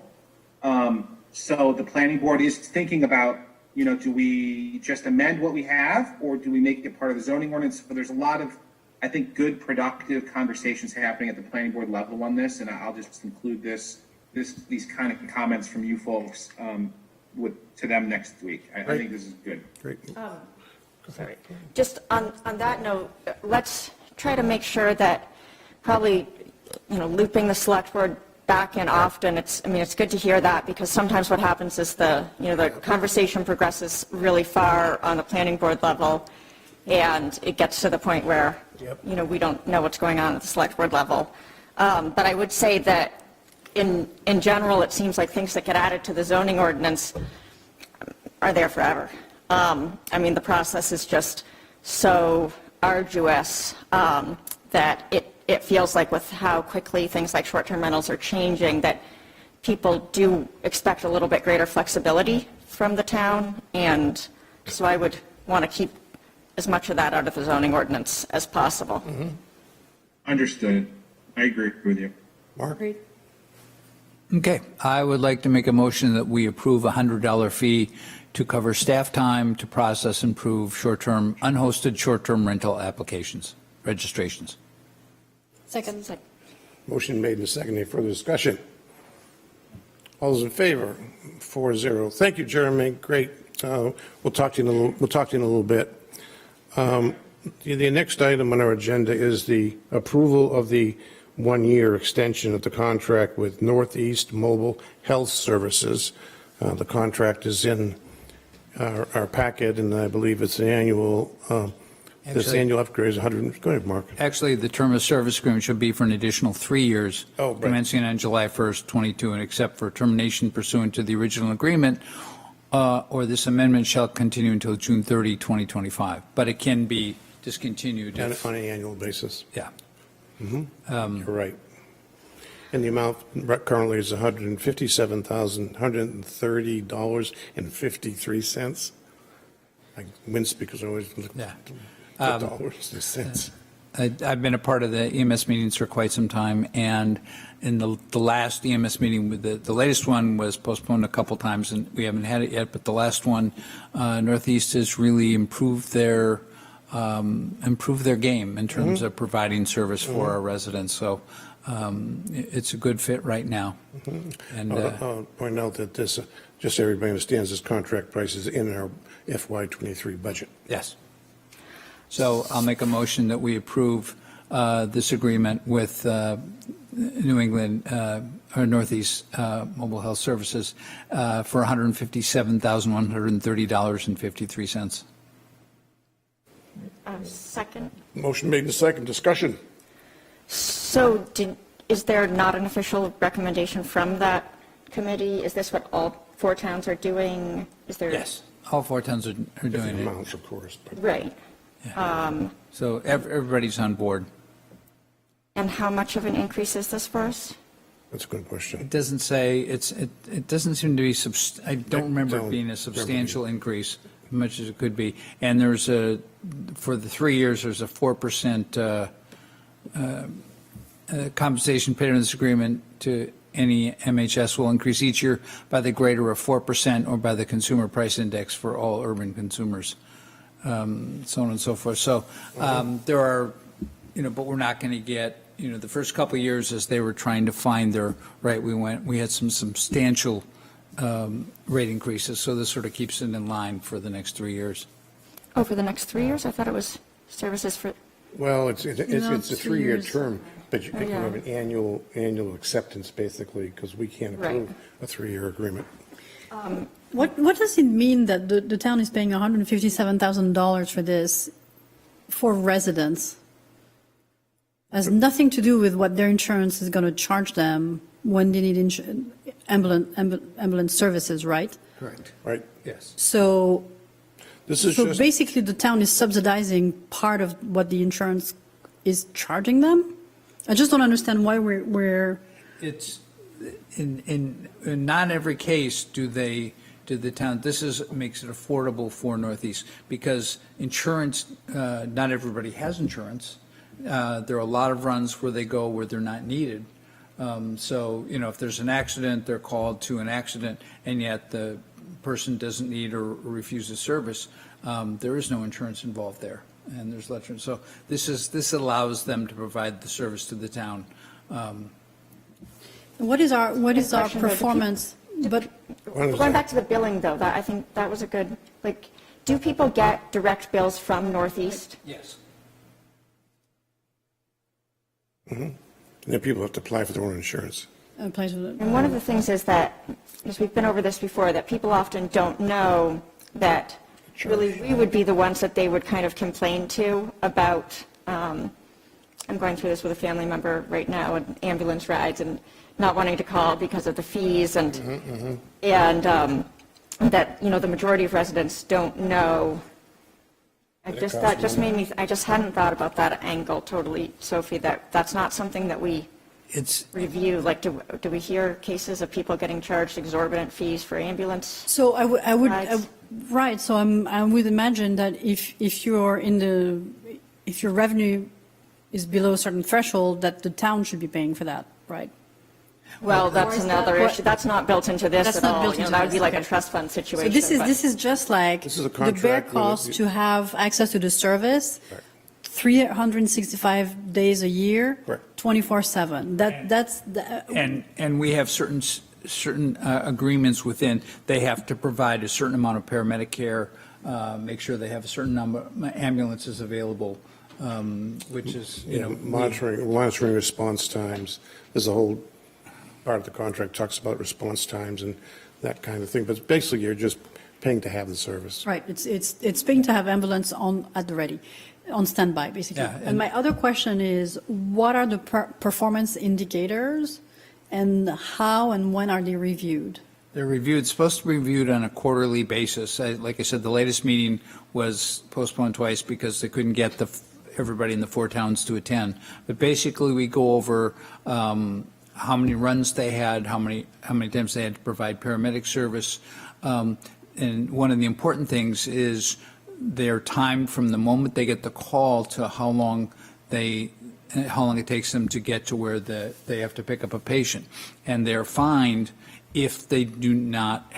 [SPEAKER 9] So the planning board is thinking about, do we just amend what we have, or do we make it part of the zoning ordinance? But there's a lot of, I think, good, productive conversations happening at the planning board level on this, and I'll just include these kind of comments from you folks to them next week. I think this is good.
[SPEAKER 2] Great.
[SPEAKER 4] Sorry. Just on that note, let's try to make sure that probably, looping the select board back in often. It's good to hear that, because sometimes what happens is the conversation progresses really far on the planning board level, and it gets to the point where, we don't know what's going on at the select board level. But I would say that in general, it seems like things that get added to the zoning ordinance are there forever. The process is just so arduous that it feels like, with how quickly things like short-term rentals are changing, that people do expect a little bit greater flexibility from the town, and so I would want to keep as much of that out of the zoning ordinance as possible.
[SPEAKER 9] Understood. I agree with you.
[SPEAKER 2] Mark?
[SPEAKER 5] Okay, I would like to make a motion that we approve a $100 fee to cover staff time to process and approve unhosted short-term rental applications, registrations.
[SPEAKER 6] Second.
[SPEAKER 2] Motion made and seconded. Any further discussion? All those in favor? 4-0. Thank you, Jeremy. Great. We'll talk to you in a little bit. The next item on our agenda is the approval of the one-year extension of the contract with Northeast Mobile Health Services. The contract is in our packet, and I believe it's an annual. This annual upgrade is 100. Go ahead, Mark.
[SPEAKER 5] Actually, the term of service agreement should be for an additional 3 years,
[SPEAKER 2] Oh, right.
[SPEAKER 5] commencing on July 1st, 22, and except for termination pursuant to the original agreement, or this amendment shall continue until June 30, 2025. But it can be discontinued.
[SPEAKER 2] On
[SPEAKER 5] if-
[SPEAKER 2] an annual basis.
[SPEAKER 5] Yeah.
[SPEAKER 2] You're right. And the amount currently is $157,130.53. I wince because I always look
[SPEAKER 5] Yeah.
[SPEAKER 2] at dollars and cents.
[SPEAKER 5] I've been a part of the EMS meetings for quite some time, and in the last EMS meeting, the latest one was postponed a couple times, and we haven't had it yet, but the last one, Northeast has really improved their game in terms of providing service for our residents, so it's a good fit right now. And
[SPEAKER 2] I'll point out that this, just so everybody understands, this contract price is in our FY23 budget.
[SPEAKER 5] yes. So I'll make a motion that we approve this agreement with New England or Northeast Mobile Health Services for $157,130.53.
[SPEAKER 4] Second.
[SPEAKER 2] Motion made in second. Discussion.
[SPEAKER 4] So is there not an official recommendation from that committee? Is this what all 4 towns are doing? Is there?
[SPEAKER 5] Yes, all 4 towns are doing
[SPEAKER 2] Different
[SPEAKER 5] it.
[SPEAKER 2] amounts, of course. But
[SPEAKER 4] Right.
[SPEAKER 5] So everybody's on board.
[SPEAKER 4] And how much of an increase is this for us?
[SPEAKER 2] that's a good question.
[SPEAKER 5] It doesn't say, it doesn't seem to be, I don't remember it
[SPEAKER 2] Don't
[SPEAKER 5] being a substantial increase, as much as it could be. And there's for the 3 years, there's a 4% compensation paid in this agreement to any MHS will increase each year by the greater of 4% or by the consumer price index for all urban consumers, so on and so forth. So there are, but we're not going to get, the first couple of years as they were trying to find their, right, we had some substantial rate increases, so this sort of keeps it in line for the next 3 years.
[SPEAKER 4] Oh, for the next 3 years? I thought it was services for,
[SPEAKER 2] Well, it's a 3-year
[SPEAKER 6] years.
[SPEAKER 2] term, but you can
[SPEAKER 4] yeah.
[SPEAKER 2] have an annual acceptance, basically, because we can't
[SPEAKER 4] Right.
[SPEAKER 2] approve a 3-year agreement.
[SPEAKER 6] What does it mean that the town is paying $157,000 for this for residents? Has nothing to do with what their insurance is going to charge them when they need ambulance services, right?
[SPEAKER 5] Correct.
[SPEAKER 2] Right?
[SPEAKER 5] Yes.
[SPEAKER 6] So
[SPEAKER 2] This is
[SPEAKER 6] So
[SPEAKER 2] just,
[SPEAKER 6] basically, the town is subsidizing part of what the insurance is charging them? I just don't understand why we're
[SPEAKER 5] It's, in not every case do the town, makes it affordable for Northeast, because insurance, not everybody has insurance. There are a lot of runs where they go where they're not needed. So, if there's an accident, they're called to an accident, and yet the person doesn't need or refuses service, there is no insurance involved there, and there's letters. So this allows them to provide the service to the town.
[SPEAKER 6] what is our
[SPEAKER 4] question, though,
[SPEAKER 6] performance? But
[SPEAKER 4] going back to the billing, though, I think that was a good, do people get direct bills from Northeast?
[SPEAKER 5] Yes.
[SPEAKER 2] and then people have to apply for their own insurance.
[SPEAKER 4] And one of the things is that, as we've been over this before, that people often don't know that really we would be the ones that they would kind of complain to about, I'm going through this with a family member right now, and ambulance rides and not wanting to call because of the fees and that, the majority of residents don't know. That just made me, I just hadn't thought about that angle totally, Sophie, that's not something that we review. Do we hear cases of people getting charged exorbitant fees for ambulance?
[SPEAKER 6] So I would
[SPEAKER 4] rides?
[SPEAKER 6] right. So I would imagine that if your revenue is below a certain threshold, that the town should be paying for that, right?
[SPEAKER 4] Well, that's another issue. That's not built into this
[SPEAKER 6] That's
[SPEAKER 4] at
[SPEAKER 6] not
[SPEAKER 4] all.
[SPEAKER 6] built into
[SPEAKER 4] That would be
[SPEAKER 6] this,
[SPEAKER 4] like a
[SPEAKER 6] okay.
[SPEAKER 4] trust fund
[SPEAKER 6] So
[SPEAKER 4] situation.
[SPEAKER 6] this is just like
[SPEAKER 2] This is a
[SPEAKER 6] the bare
[SPEAKER 2] contract with
[SPEAKER 6] cost
[SPEAKER 2] the-
[SPEAKER 6] to have access to the service,
[SPEAKER 2] Right.
[SPEAKER 6] 365 days a year,
[SPEAKER 2] Right.
[SPEAKER 6] 24/7. That's
[SPEAKER 5] And we have certain agreements within, they have to provide a certain amount of paramedic care, make sure they have a certain number of ambulances available, which is,
[SPEAKER 2] Monitoring response times. There's a whole part of the contract talks about response times and that kind of thing. But basically, you're just paying to have the service.
[SPEAKER 6] right. It's paying to have ambulance at the ready, on standby, basically.
[SPEAKER 5] Yeah,
[SPEAKER 6] And my other question is, what are the performance indicators, and how and when are they reviewed?
[SPEAKER 5] They're reviewed, supposed to be reviewed on a quarterly basis. Like I said, the latest meeting was postponed twice because they couldn't get everybody in the 4 towns to attend. But basically, we go over how many runs they had, how many times they had to provide paramedic service. And one of the important things is their time from the moment they get the call to how long it takes them to get to where they have to pick up a patient. And they're fined if they do not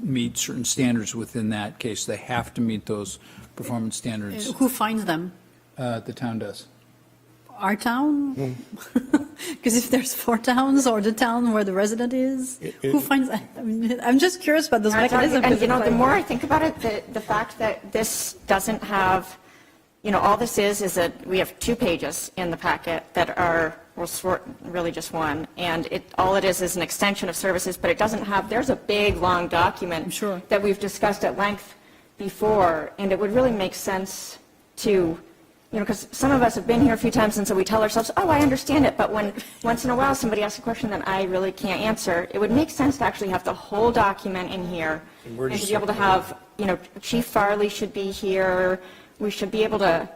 [SPEAKER 5] meet certain standards within that case. They have to meet those performance standards.
[SPEAKER 6] Who finds them?
[SPEAKER 5] The town does.
[SPEAKER 6] Our town? Because if there's 4 towns, or the town where the resident is, who finds that? I mean, I'm just curious about those mechanisms.
[SPEAKER 4] And, the more I think about it, the fact that this doesn't have, all this is that we have 2 pages in the packet that are, really just one, and all it is an extension of services, but it doesn't have, there's a big, long document
[SPEAKER 6] Sure.
[SPEAKER 4] that we've discussed at length before, and it would really make sense to, because some of us have been here a few times, and so we tell ourselves, oh, I understand it, but when once in a while somebody asks a question that I really can't answer, it would make sense to actually have the whole document in here, and to be able to have, Chief Farley should be here, we should be able to,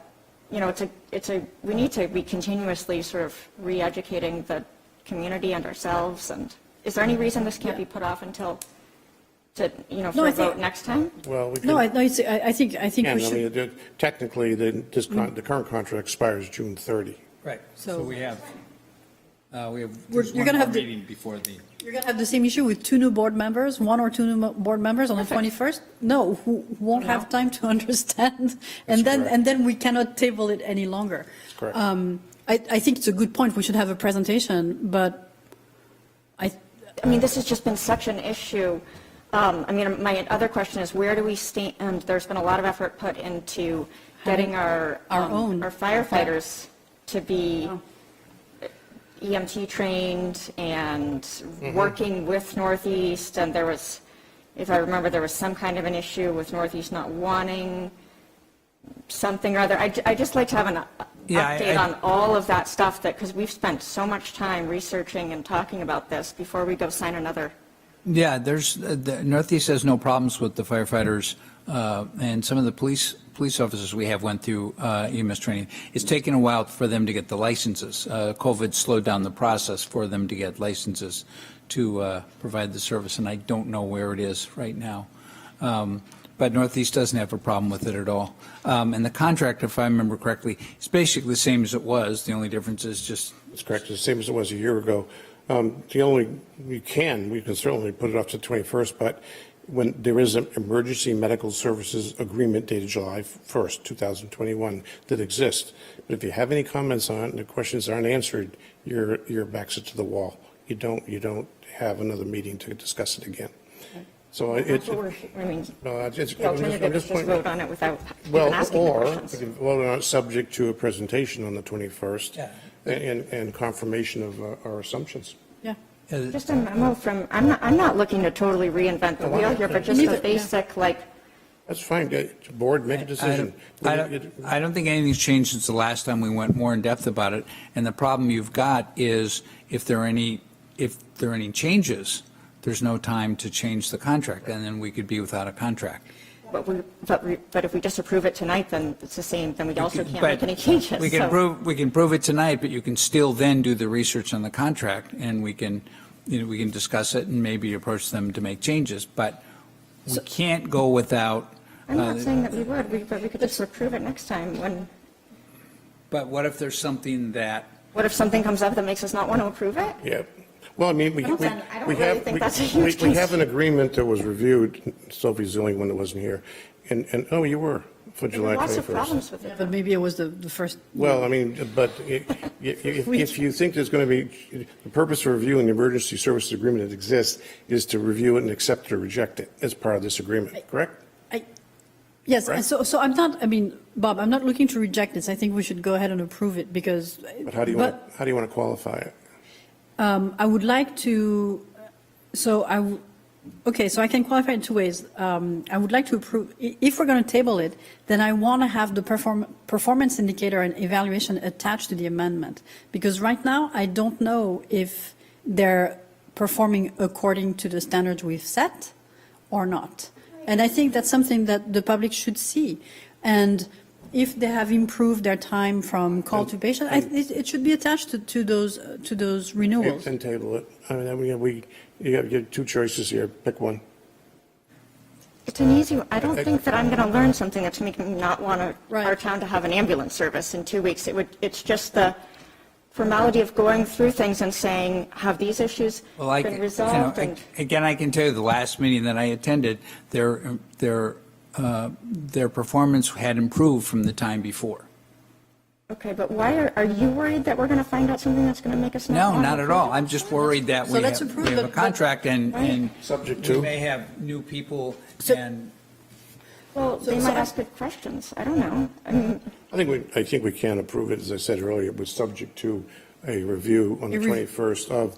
[SPEAKER 4] we need to be continuously sort of re-educating the community and ourselves, and is there any reason this can't be put off until, for a vote next time?
[SPEAKER 2] Well, we
[SPEAKER 6] No,
[SPEAKER 2] can,
[SPEAKER 6] I think we should.
[SPEAKER 2] technically, the current contract expires June 30.
[SPEAKER 5] Right.
[SPEAKER 6] So-
[SPEAKER 5] So we have, We have,
[SPEAKER 6] You're
[SPEAKER 5] there's one
[SPEAKER 6] gonna
[SPEAKER 5] more
[SPEAKER 6] have the-
[SPEAKER 5] meeting before the.
[SPEAKER 6] You're going to have the same issue with two new board members, one or two new board members on the 21st? No, who won't have time to understand. And then we cannot table it any longer.
[SPEAKER 2] correct.
[SPEAKER 6] I think it's a good point. We should have a presentation, but
[SPEAKER 4] I mean, this has just been such an issue. I mean, my other question is, where do we stand? There's been a lot of effort put into getting our firefighters to be EMT trained and working with Northeast. And there was, if I remember, there was some kind of an issue with Northeast not wanting something or other. I'd just like to have an update on all of that stuff, because we've spent so much time researching and talking about this before we go sign another.
[SPEAKER 5] Yeah, there's, the Northeast has no problems with the firefighters, and some of the police officers we have went through EMS training. It's taken a while for them to get the licenses. COVID slowed down the process for them to get licenses to provide the service, and I don't know where it is right now. But Northeast doesn't have a problem with it at all. And the contract, if I remember correctly, is basically the same as it was. The only difference is just.
[SPEAKER 2] That's correct. It's the same as it was a year ago. We can certainly put it off to the 21st, but when there is an emergency medical services agreement dated July 1st, 2021 that exists. But if you have any comments on it and the questions aren't answered, your back's to the wall. You don't have another meeting to discuss it again. So
[SPEAKER 4] That's what I mean, the alternative is just vote on it without even asking the questions.
[SPEAKER 2] Well, we're not subject to a presentation on the 21st and confirmation of our assumptions.
[SPEAKER 6] yeah.
[SPEAKER 4] Just a memo from, I'm not looking to totally reinvent the wheel here, but just a basic,
[SPEAKER 2] That's fine. Board, make a decision.
[SPEAKER 5] I don't think anything's changed since the last time we went more in depth about it. And the problem you've got is if there are any changes, there's no time to change the contract, and then we could be without a contract.
[SPEAKER 4] but if we just approve it tonight, then it's the same, then we also can't make any changes.
[SPEAKER 5] We can prove it tonight, but you can still then do the research on the contract, and we can discuss it and maybe approach them to make changes, but we can't go without.
[SPEAKER 4] I'm not saying that we would, but we could just approve it next time when.
[SPEAKER 5] But what if there's something that.
[SPEAKER 4] What if something comes up that makes us not want to approve it?
[SPEAKER 2] Yeah. Well, I mean, we
[SPEAKER 4] don't really think that's a huge
[SPEAKER 2] we have an agreement that was reviewed. Sophie's the only one that wasn't here. And oh, you were for July 21st.
[SPEAKER 4] Lots of problems with it.
[SPEAKER 6] But maybe it was the first.
[SPEAKER 2] Well, I mean, but if you think there's going to be, the purpose of reviewing the emergency services agreement that exists is to review it and accept it or reject it as part of this agreement, correct?
[SPEAKER 6] Yes,
[SPEAKER 2] Right.
[SPEAKER 6] so I'm not, Bob, I'm not looking to reject this. I think we should go ahead and approve it because.
[SPEAKER 2] But how do you want to qualify it?
[SPEAKER 6] I would like to, so I can qualify in two ways. I would like to approve, if we're going to table it, then I want to have the performance indicator and evaluation attached to the amendment. Because right now, I don't know if they're performing according to the standards we've set or not. And I think that's something that the public should see. And if they have improved their time from call to patient, it should be attached to those renewals.
[SPEAKER 2] And table it. I mean, you have two choices here. Pick one.
[SPEAKER 4] It's an easy, I don't think that I'm going to learn something that's making me not want
[SPEAKER 6] Right.
[SPEAKER 4] our town to have an ambulance service in 2 weeks. It's just the formality of going through things and saying, have these issues been resolved?
[SPEAKER 5] Again, I can tell you the last meeting that I attended, their performance had improved from the time before.
[SPEAKER 4] Okay, but why are you worried that we're going to find out something that's going to make us not
[SPEAKER 5] No,
[SPEAKER 4] want
[SPEAKER 5] not
[SPEAKER 4] to
[SPEAKER 5] at
[SPEAKER 4] approve
[SPEAKER 5] all.
[SPEAKER 4] it?
[SPEAKER 5] I'm just worried that
[SPEAKER 6] So
[SPEAKER 5] we
[SPEAKER 6] let's
[SPEAKER 5] have
[SPEAKER 6] approve
[SPEAKER 5] a
[SPEAKER 6] it,
[SPEAKER 5] contract and
[SPEAKER 2] Subject
[SPEAKER 5] we
[SPEAKER 2] to.
[SPEAKER 5] may have new people
[SPEAKER 6] So-
[SPEAKER 5] and.
[SPEAKER 4] Well, they might ask good questions. I don't know. I mean,
[SPEAKER 2] I think we can approve it, as I said earlier, but subject to a review on the 21st of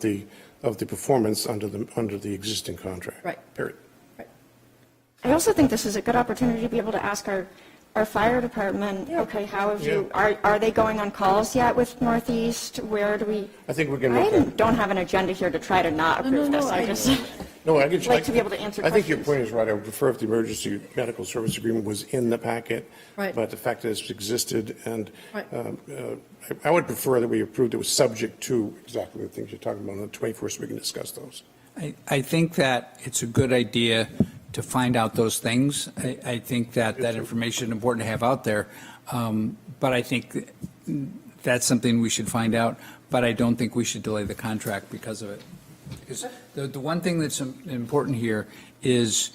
[SPEAKER 2] the performance under the existing contract.
[SPEAKER 6] Right.
[SPEAKER 2] Period.
[SPEAKER 4] I also think this is a good opportunity to be able to ask our fire department, okay, how have you, are they going on calls yet with Northeast? Where do we?
[SPEAKER 2] I think we can.
[SPEAKER 4] Don't have an agenda here to try to not approve this. I just like to be able to answer questions.
[SPEAKER 2] I think your point is right. I would prefer if the emergency medical service agreement was in the packet.
[SPEAKER 6] Right.
[SPEAKER 2] But the fact that it's existed, and
[SPEAKER 6] Right.
[SPEAKER 2] I would prefer that we approved it was subject to exactly the things you're talking about. On the 21st, we can discuss those.
[SPEAKER 5] I think that it's a good idea to find out those things. I think that information is important to have out there. But I think that's something we should find out. but I don't think we should delay the contract because of it. Because the one thing that's important here is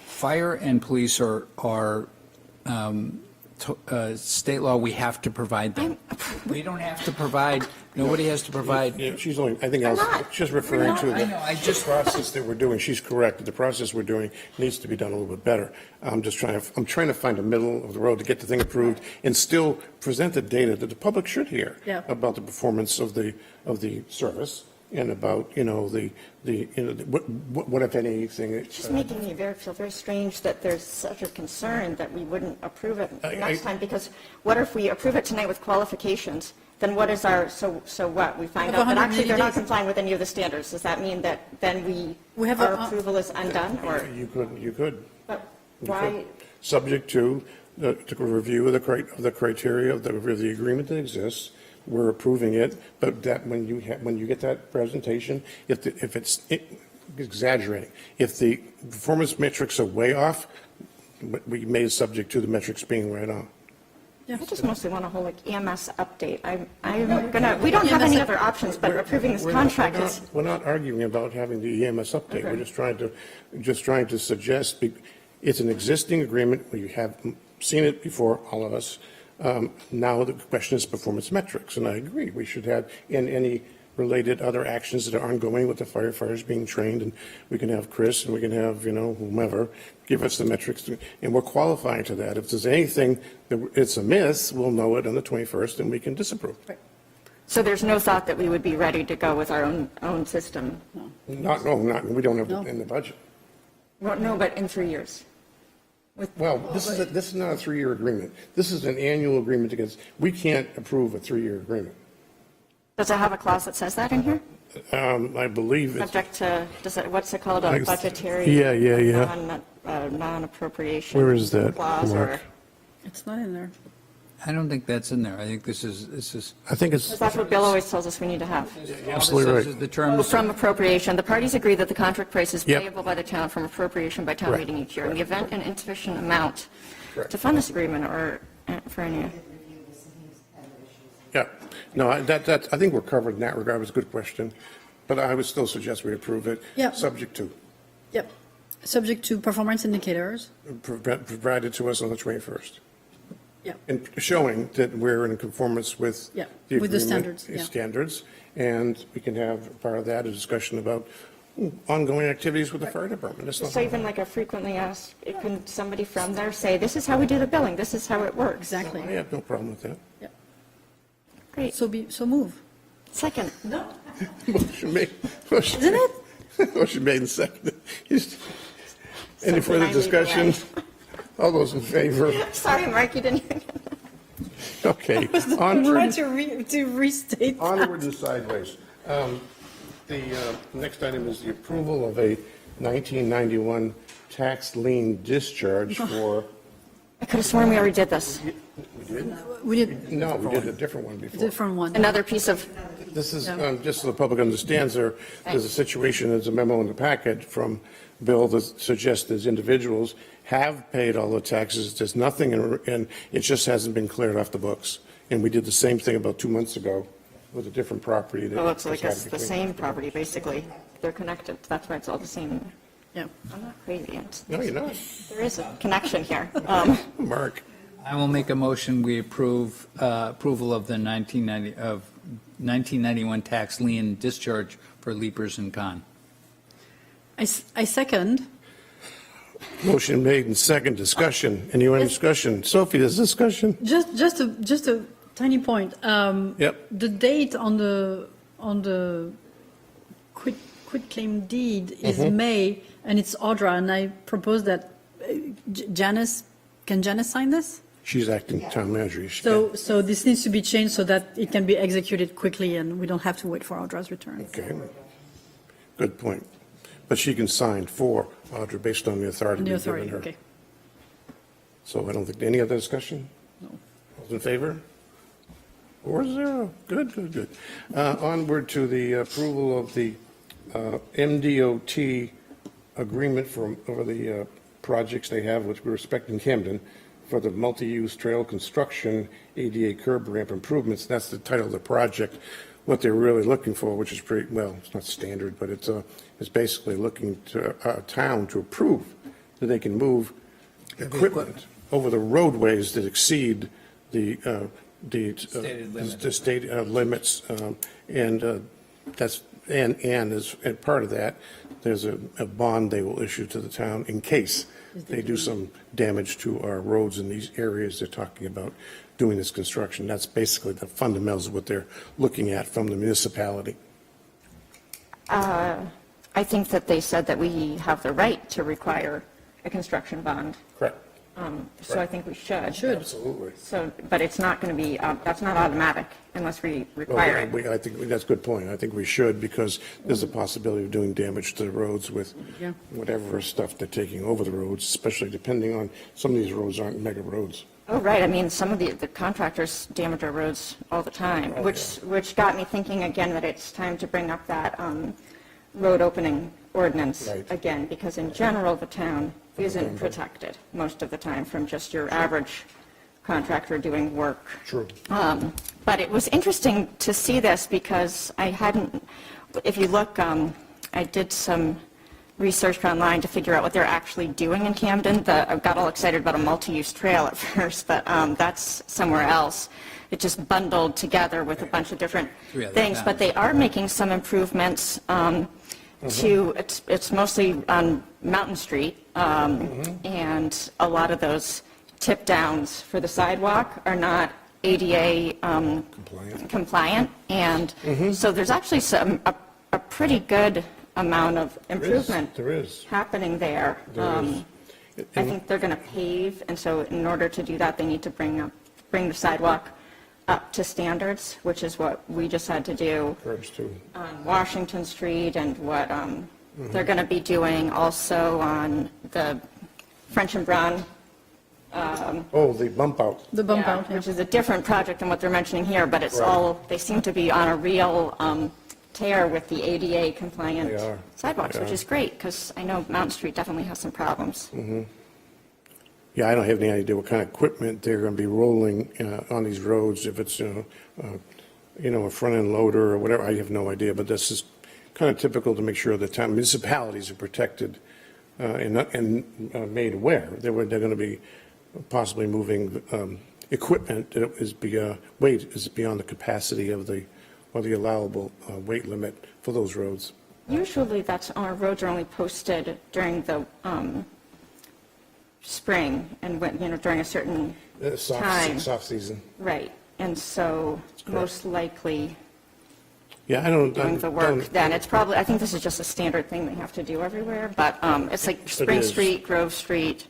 [SPEAKER 5] fire and police are state law, we have to provide them. We don't have to provide, nobody has to provide.
[SPEAKER 2] Yeah, she's only, I think I was just referring to
[SPEAKER 5] I know, I
[SPEAKER 2] the
[SPEAKER 5] just-
[SPEAKER 2] process that we're doing. She's correct. The process we're doing needs to be done a little bit better. I'm trying to find a middle of the road to get the thing approved and still present the data that the public should hear
[SPEAKER 6] Yeah.
[SPEAKER 2] about the performance of the service and about, what if anything.
[SPEAKER 4] It's just making me feel very strange that there's such a concern that we wouldn't approve it next time, because what if we approve it tonight with qualifications? Then what is our, so what? We find out that actually they're not complying with any of the standards. Does that mean that then our approval is undone, or?
[SPEAKER 2] You could.
[SPEAKER 4] But why?
[SPEAKER 2] Subject to the review of the criteria of the agreement that exists. We're approving it, but that when you get that presentation, if it's exaggerating, if the performance metrics are way off, we made it subject to the metrics being right on.
[SPEAKER 4] I just mostly want a whole EMS update. We don't have any other options, but approving this contract is.
[SPEAKER 2] We're not arguing about having the EMS update.
[SPEAKER 4] Okay.
[SPEAKER 2] We're just trying to suggest, it's an existing agreement. We have seen it before, all of us. Now the question is performance metrics, and I agree. We should have in any related other actions that are ongoing with the firefighters being trained, and we can have Chris and we can have, whomever, give us the metrics, and we're qualifying to that. If there's anything that it's a miss, we'll know it on the 21st and we can disapprove.
[SPEAKER 4] So there's no thought that we would be ready to go with our own system?
[SPEAKER 2] We don't have it in the budget.
[SPEAKER 4] Well, no, but in 3 years.
[SPEAKER 2] Well, this is not a 3-year agreement. This is an annual agreement we can't approve a 3-year agreement.
[SPEAKER 4] Does it have a clause that says that in here?
[SPEAKER 2] I believe it's.
[SPEAKER 4] Subject to, what's it called, a budgetary?
[SPEAKER 2] Yeah.
[SPEAKER 4] Non-appropriation.
[SPEAKER 2] Where is that,
[SPEAKER 4] Clause,
[SPEAKER 2] Mark?
[SPEAKER 4] or,
[SPEAKER 6] It's not in there.
[SPEAKER 5] I don't think that's in there. I think this is.
[SPEAKER 2] I think it's.
[SPEAKER 4] that's what Bill always tells us we need to have.
[SPEAKER 2] Absolutely
[SPEAKER 5] This
[SPEAKER 2] right.
[SPEAKER 5] is the term.
[SPEAKER 4] From appropriation, the parties agree that the contract price is
[SPEAKER 2] Yep.
[SPEAKER 4] payable by the town from appropriation by town
[SPEAKER 2] Correct.
[SPEAKER 4] meeting each year. In the event an insufficient amount
[SPEAKER 2] Correct.
[SPEAKER 4] to fund this agreement or for any.
[SPEAKER 7] Review this, and he's had issues.
[SPEAKER 2] Yeah. No, I think we're covered in that regard. It was a good question. But I would still suggest we approve it.
[SPEAKER 6] Yeah.
[SPEAKER 2] Subject to,
[SPEAKER 6] Yep. Subject to performance indicators.
[SPEAKER 2] provided to us on the 21st.
[SPEAKER 6] Yeah.
[SPEAKER 2] And showing that we're in conformance with.
[SPEAKER 6] Yeah,
[SPEAKER 2] the
[SPEAKER 6] with the
[SPEAKER 2] agreement,
[SPEAKER 6] standards, yeah.
[SPEAKER 2] Standards, and we can have part of that a discussion about ongoing activities with the fire department. That's not.
[SPEAKER 4] So even like a frequently asked, can somebody from there say, this is how we do the billing, this is how it works?
[SPEAKER 6] Exactly.
[SPEAKER 2] I have no problem with that.
[SPEAKER 6] Yep.
[SPEAKER 4] Great.
[SPEAKER 6] So move.
[SPEAKER 4] Second.
[SPEAKER 2] Motion made.
[SPEAKER 6] Isn't it?
[SPEAKER 2] Motion made and seconded. Any
[SPEAKER 4] Something
[SPEAKER 2] further
[SPEAKER 4] I lead
[SPEAKER 2] discussion?
[SPEAKER 4] away.
[SPEAKER 2] All those in favor?
[SPEAKER 4] Sorry, Mark, you didn't even.
[SPEAKER 2] Okay.
[SPEAKER 6] Trying
[SPEAKER 2] Onward,
[SPEAKER 6] to restate that.
[SPEAKER 2] onward and sideways. The next item is the approval of a 1991 tax lien discharge for,
[SPEAKER 4] I could have sworn we already did this.
[SPEAKER 6] We did
[SPEAKER 2] no, we did a different one
[SPEAKER 6] a
[SPEAKER 2] before.
[SPEAKER 6] different one.
[SPEAKER 4] Another piece of,
[SPEAKER 2] This is, just so the public understands, there's a situation, there's a memo in the packet from Bill that suggests there's individuals have paid all the taxes, there's nothing, and it just hasn't been cleared off the books. And we did the same thing about 2 months ago with a different property. that
[SPEAKER 4] it looks like
[SPEAKER 2] was
[SPEAKER 4] it's
[SPEAKER 2] had
[SPEAKER 4] the
[SPEAKER 2] between-
[SPEAKER 4] same property, basically. They're connected, that's why it's all the same.
[SPEAKER 6] Yeah.
[SPEAKER 4] I'm not crazy.
[SPEAKER 2] No, you're not.
[SPEAKER 4] There is a connection here.
[SPEAKER 2] Mark,
[SPEAKER 5] I will make a motion, we approve approval of the 1991 tax lien discharge for Leapers and Con.
[SPEAKER 6] I second.
[SPEAKER 2] motion made and second, discussion. Anyone discussion? Sophie, there's discussion?
[SPEAKER 6] Just a tiny point.
[SPEAKER 2] Yep.
[SPEAKER 6] The date on the quit claim deed is May, and it's Audra, and I propose that Janice sign this?
[SPEAKER 2] She's acting town manager. She
[SPEAKER 6] So this needs to be changed so that it can be executed quickly and we don't have to wait for Audra's return.
[SPEAKER 2] Okay. Good point. But she can sign for Audra based on the authority
[SPEAKER 6] The
[SPEAKER 2] we've given
[SPEAKER 6] authority,
[SPEAKER 2] her.
[SPEAKER 6] okay.
[SPEAKER 2] So I don't think, any other discussion?
[SPEAKER 6] No.
[SPEAKER 2] All's in favor? 4-0. Good. Onward to the approval of the MDOT agreement over the projects they have with respect in Camden for the multi-use trail construction, ADA curb ramp improvements. That's the title of the project. What they're really looking for, which is pretty, well, it's not standard, but it's basically looking to a town to approve that they can move equipment over the roadways that exceed the
[SPEAKER 5] Stated limit.
[SPEAKER 2] the state limits, and that's, and as part of that, there's a bond they will issue to the town in case they do some damage to our roads in these areas they're talking about doing this construction. That's basically the fundamentals of what they're looking at from the municipality.
[SPEAKER 4] I think that they said that we have the right to require a construction bond.
[SPEAKER 2] Correct.
[SPEAKER 4] So I think we should.
[SPEAKER 2] Absolutely.
[SPEAKER 4] So, but it's not going to be, that's not automatic unless we require it.
[SPEAKER 2] I think that's a good point. I think we should, because there's a possibility of doing damage to the roads with whatever stuff they're taking over the roads, especially depending on, some of these roads aren't mega roads.
[SPEAKER 4] Oh, right. I mean, some of the contractors damage our roads all the time, which got me thinking again that it's time to bring up that road opening ordinance again, because in general, the town isn't protected most of the time from just your average contractor doing work.
[SPEAKER 2] True.
[SPEAKER 4] But it was interesting to see this because I hadn't, if you look, I did some research online to figure out what they're actually doing in Camden. I got all excited about a multi-use trail at first, but that's somewhere else. It just bundled together with a bunch of different things, but they are making some improvements to, it's mostly on Mountain Street, and a lot of those tip downs for the sidewalk are not ADA compliant, and so there's actually a pretty good amount of improvement happening there. I think they're going to pave, and so in order to do that, they need to bring the sidewalk up to standards, which is what we just had to do on Washington Street, and what they're going to be doing also on the French and Brown.
[SPEAKER 2] The bump out.
[SPEAKER 6] The bump out,
[SPEAKER 4] which is a different project than what they're mentioning here, but it's all, they seem to be on a real tear with the ADA compliant sidewalks, which is great, because I know Mountain Street definitely has some problems.
[SPEAKER 2] Yeah, I don't have any idea what kind of equipment they're going to be rolling on these roads, if it's, a front-end loader or whatever, I have no idea, but this is kind of typical to make sure the town municipalities are protected and made aware that they're going to be possibly moving equipment that is beyond the capacity of or the allowable weight limit for those roads.
[SPEAKER 4] Usually that's, our roads are only posted during the spring and when, during a certain time.
[SPEAKER 2] Soft season.
[SPEAKER 4] Right, and so most likely
[SPEAKER 2] Yeah, I don't.
[SPEAKER 4] doing the work then. It's probably, I think this is just a standard thing they have to do everywhere, but it's like Spring Street, Grove Street,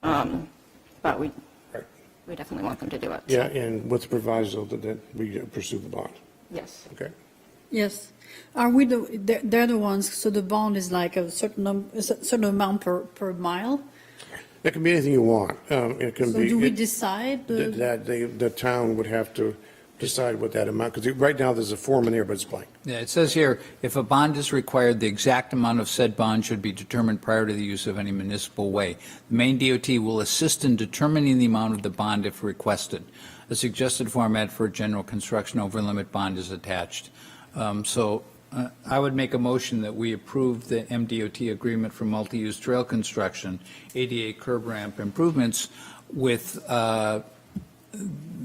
[SPEAKER 4] but we definitely want them to do it.
[SPEAKER 2] Yeah, and with the proviso that we pursue the bond.
[SPEAKER 4] Yes.
[SPEAKER 2] Okay.
[SPEAKER 6] Yes. Are we they're the ones, so the bond is like a certain amount per mile?
[SPEAKER 2] That can be anything you want. It can
[SPEAKER 6] So
[SPEAKER 2] be.
[SPEAKER 6] do we decide?
[SPEAKER 2] That the town would have to decide what that amount, because right now there's a form in there, but it's blank.
[SPEAKER 5] Yeah, it says here, if a bond is required, the exact amount of said bond should be determined prior to the use of any municipal way. The Maine DOT will assist in determining the amount of the bond if requested. A suggested format for a general construction over-limit bond is attached. I would make a motion that we approve the MDOT agreement for multi-use trail construction, ADA curb ramp improvements, with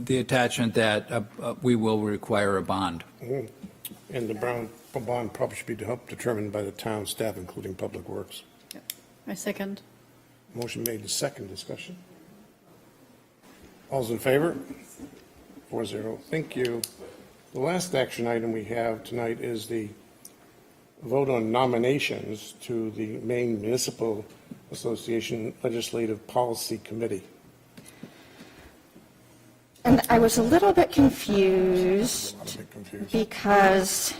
[SPEAKER 5] the attachment that we will require a bond.
[SPEAKER 2] And the bond probably should be determined by the town staff, including Public Works.
[SPEAKER 6] I second.
[SPEAKER 2] Motion made to second. Discussion. All's in favor? 4-0. Thank you. The last action item we have tonight is the vote on nominations to the Maine Municipal Association Legislative Policy Committee.
[SPEAKER 4] And I was a little bit confused because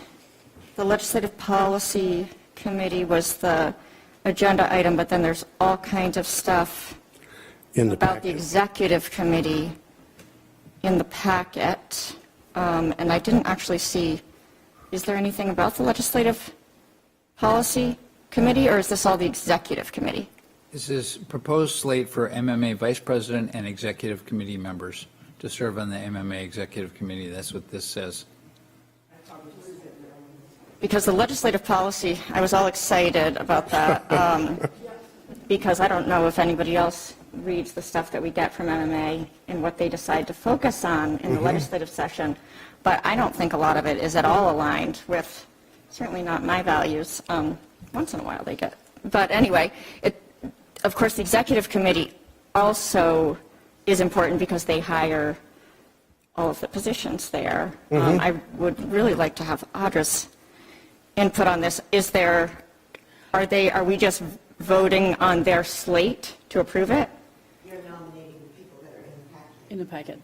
[SPEAKER 4] the Legislative Policy Committee was the agenda item, but then there's all kinds of stuff about the Executive Committee in the packet. And I didn't actually see, is there anything about the Legislative Policy Committee, or is this all the Executive Committee?
[SPEAKER 5] This is proposed slate for MMA Vice President and Executive Committee members to serve on the MMA Executive Committee. That's what this says.
[SPEAKER 4] Because the legislative policy, I was all excited about that, because I don't know if anybody else reads the stuff that we get from MMA and what they decide to focus on in the legislative session, but I don't think a lot of it is at all aligned with, certainly not my values. Once in a while they get, but anyway, of course, the executive committee also is important because they hire all of the positions there. I would really like to have Audra's input on this. Are we just voting on their slate to approve it?
[SPEAKER 7] You're nominating the people that are
[SPEAKER 6] In the packet.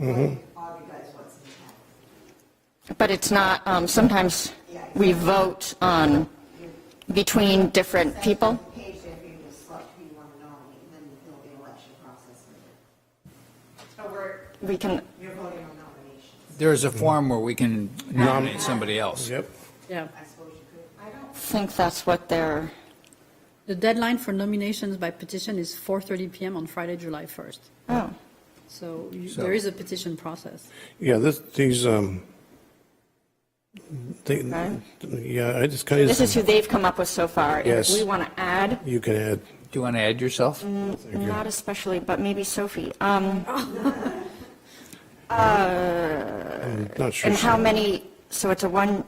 [SPEAKER 7] Audrey does what's in the packet.
[SPEAKER 4] But it's not, sometimes we vote on between different people.
[SPEAKER 7] Page there for you to select who you want to nominate, and then there'll be an election process later.
[SPEAKER 4] We can,
[SPEAKER 7] You're voting on nominations.
[SPEAKER 5] There is a form where we can nominate somebody else.
[SPEAKER 2] Yep.
[SPEAKER 6] Yeah.
[SPEAKER 7] I suppose you could.
[SPEAKER 4] I don't think that's what they're,
[SPEAKER 6] The deadline for nominations by petition is 4:30 PM on Friday, July 1st.
[SPEAKER 4] oh.
[SPEAKER 6] So there is a petition process.
[SPEAKER 2] Yeah,
[SPEAKER 4] Right.
[SPEAKER 2] yeah, I just kind of.
[SPEAKER 4] This is who they've come up with so far.
[SPEAKER 2] Yes.
[SPEAKER 4] If we want to add,
[SPEAKER 2] You can add.
[SPEAKER 5] Do you want to add yourself?
[SPEAKER 4] not especially, but maybe Sophie.
[SPEAKER 2] I'm not sure.
[SPEAKER 4] And how many, so it's a one-year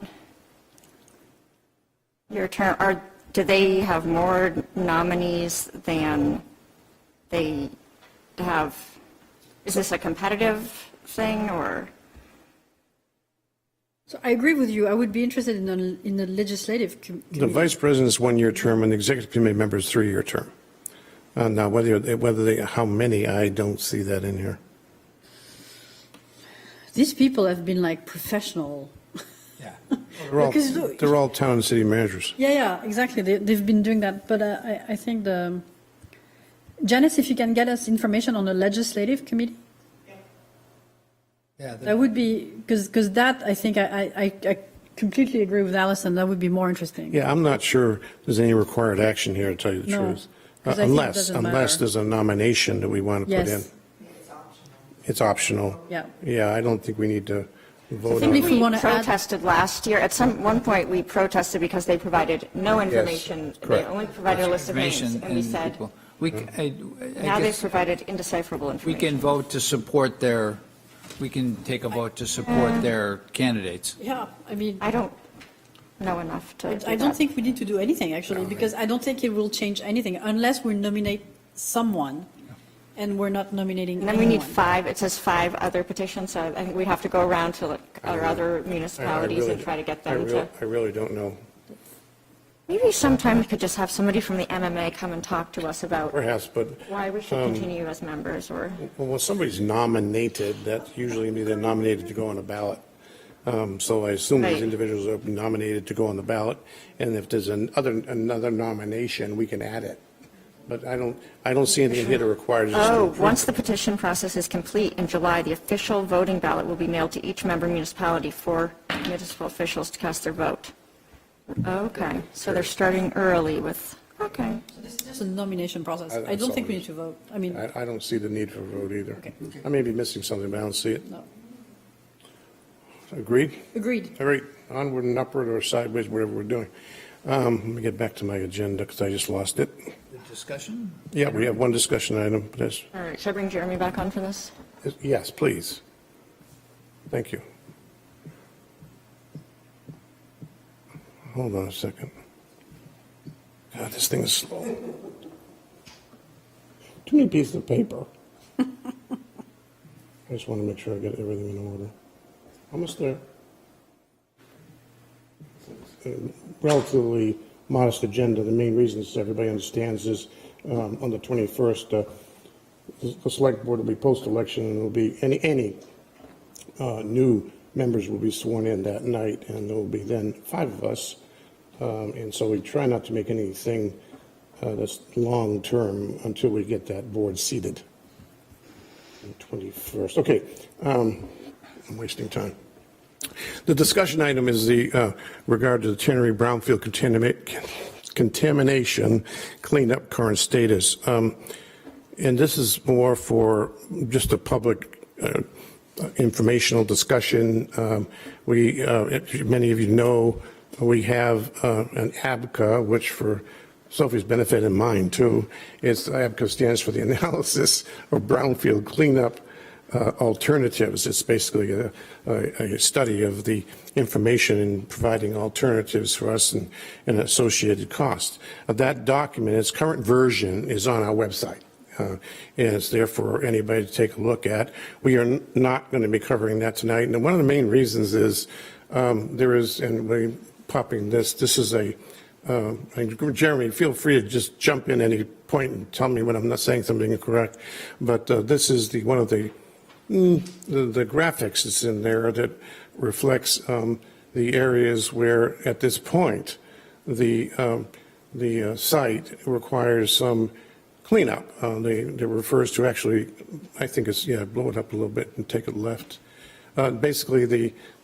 [SPEAKER 4] term, do they have more nominees than they have? Is this a competitive thing, or?
[SPEAKER 6] So I agree with you. I would be interested in the legislative
[SPEAKER 2] The
[SPEAKER 6] committee.
[SPEAKER 2] vice president's 1-year term and the executive committee member's 3-year term. Now, how many, I don't see that in here.
[SPEAKER 6] These people have been like professional.
[SPEAKER 5] Yeah.
[SPEAKER 6] Because-
[SPEAKER 2] They're all town and city managers.
[SPEAKER 6] Yeah, exactly. They've been doing that. But I think Janice, if you can get us information on the legislative committee,
[SPEAKER 5] Yeah.
[SPEAKER 6] that would be, because that, I think, I completely agree with Allison, that would be more interesting.
[SPEAKER 2] Yeah, I'm not sure there's any required action here, to tell you the
[SPEAKER 6] No,
[SPEAKER 2] truth.
[SPEAKER 6] 'cause I think it doesn't
[SPEAKER 2] Unless
[SPEAKER 6] matter.
[SPEAKER 2] there's a nomination that we want to put in.
[SPEAKER 6] Yes.
[SPEAKER 2] It's optional.
[SPEAKER 6] Yeah.
[SPEAKER 2] Yeah, I don't think we need to vote
[SPEAKER 6] think
[SPEAKER 2] on
[SPEAKER 6] if
[SPEAKER 2] it.
[SPEAKER 6] we
[SPEAKER 4] We
[SPEAKER 6] wanna add-
[SPEAKER 4] protested last year. At one point, we protested because they provided no information. They
[SPEAKER 2] correct.
[SPEAKER 4] only provided a list of names.
[SPEAKER 5] Information
[SPEAKER 4] And we said,
[SPEAKER 5] people.
[SPEAKER 4] now
[SPEAKER 5] I
[SPEAKER 4] they've
[SPEAKER 5] guess
[SPEAKER 4] provided indecipherable
[SPEAKER 5] we
[SPEAKER 4] information.
[SPEAKER 5] can vote to support we can take a vote to support their candidates.
[SPEAKER 6] Yeah, I mean,
[SPEAKER 4] I don't know enough to do
[SPEAKER 6] I don't
[SPEAKER 4] that.
[SPEAKER 6] think we need to do anything, actually, because I don't think it will change anything unless we nominate someone and we're not nominating
[SPEAKER 4] And then we need
[SPEAKER 6] anyone.
[SPEAKER 4] it says 5 other petitions, so I think we'd have to go around to our other municipalities and try to get them to.
[SPEAKER 2] I really don't know.
[SPEAKER 4] Maybe sometime we could just have somebody from the MMA come and talk to us about
[SPEAKER 2] Perhaps, but
[SPEAKER 4] why we should continue as members, or,
[SPEAKER 2] when somebody's nominated, that usually means they're nominated to go on a ballot. So I assume these
[SPEAKER 4] Right.
[SPEAKER 2] individuals are nominated to go on the ballot, and if there's another nomination, we can add it. But I don't see anything here to require. Just to
[SPEAKER 4] oh,
[SPEAKER 2] approve.
[SPEAKER 4] once the petition process is complete in July, the official voting ballot will be mailed to each member municipality for municipal officials to cast their vote. Okay, so they're starting early with, okay.
[SPEAKER 6] This is just a nomination process.
[SPEAKER 2] That's
[SPEAKER 6] I don't
[SPEAKER 2] all
[SPEAKER 6] think
[SPEAKER 2] it
[SPEAKER 6] we
[SPEAKER 2] is.
[SPEAKER 6] need to vote. I mean,
[SPEAKER 2] I don't see the need for a vote either.
[SPEAKER 6] Okay.
[SPEAKER 2] I may be missing something, but I don't see it.
[SPEAKER 6] no.
[SPEAKER 2] Agreed?
[SPEAKER 6] Agreed.
[SPEAKER 2] All right, onward and upward or sideways, whatever we're doing. Let me get back to my agenda because I just lost it.
[SPEAKER 5] Discussion?
[SPEAKER 2] Yeah, we have one discussion item. That's-
[SPEAKER 4] All right, should I bring Jeremy back on for this?
[SPEAKER 2] Yes, please. Thank you. Hold on a second. God, this thing is slow. Too many pieces of paper. I just want to make sure I get everything in order. Almost there. Relatively modest agenda. The main reason, as everybody understands, is on the 21st, the select board will be post-election, and there will be any new members will be sworn in that night, and there will be then 5 of us. And so we try not to make anything that's long-term until we get that board seated. 21st. Okay, I'm wasting time. The discussion item is the regard to the Tannery Brownfield contamination cleanup current status. And this is more for just a public informational discussion. Many of you know, we have an ABCA, which for Sophie's benefit and mine too, ABCA stands for the Analysis of Brownfield Cleanup Alternatives. It's basically a study of the information in providing alternatives for us and associated costs. That document, its current version, is on our website. And it's there for anybody to take a look at. We are not going to be covering that tonight. And one of the main reasons is there is, and we're popping this is a, Jeremy, feel free to just jump in any point and tell me when I'm not saying something incorrect. But this is one of the graphics that's in there that reflects the areas where, at this point, the site requires some cleanup. That refers to actually, I think it's, blow it up a little bit and take it left. Basically,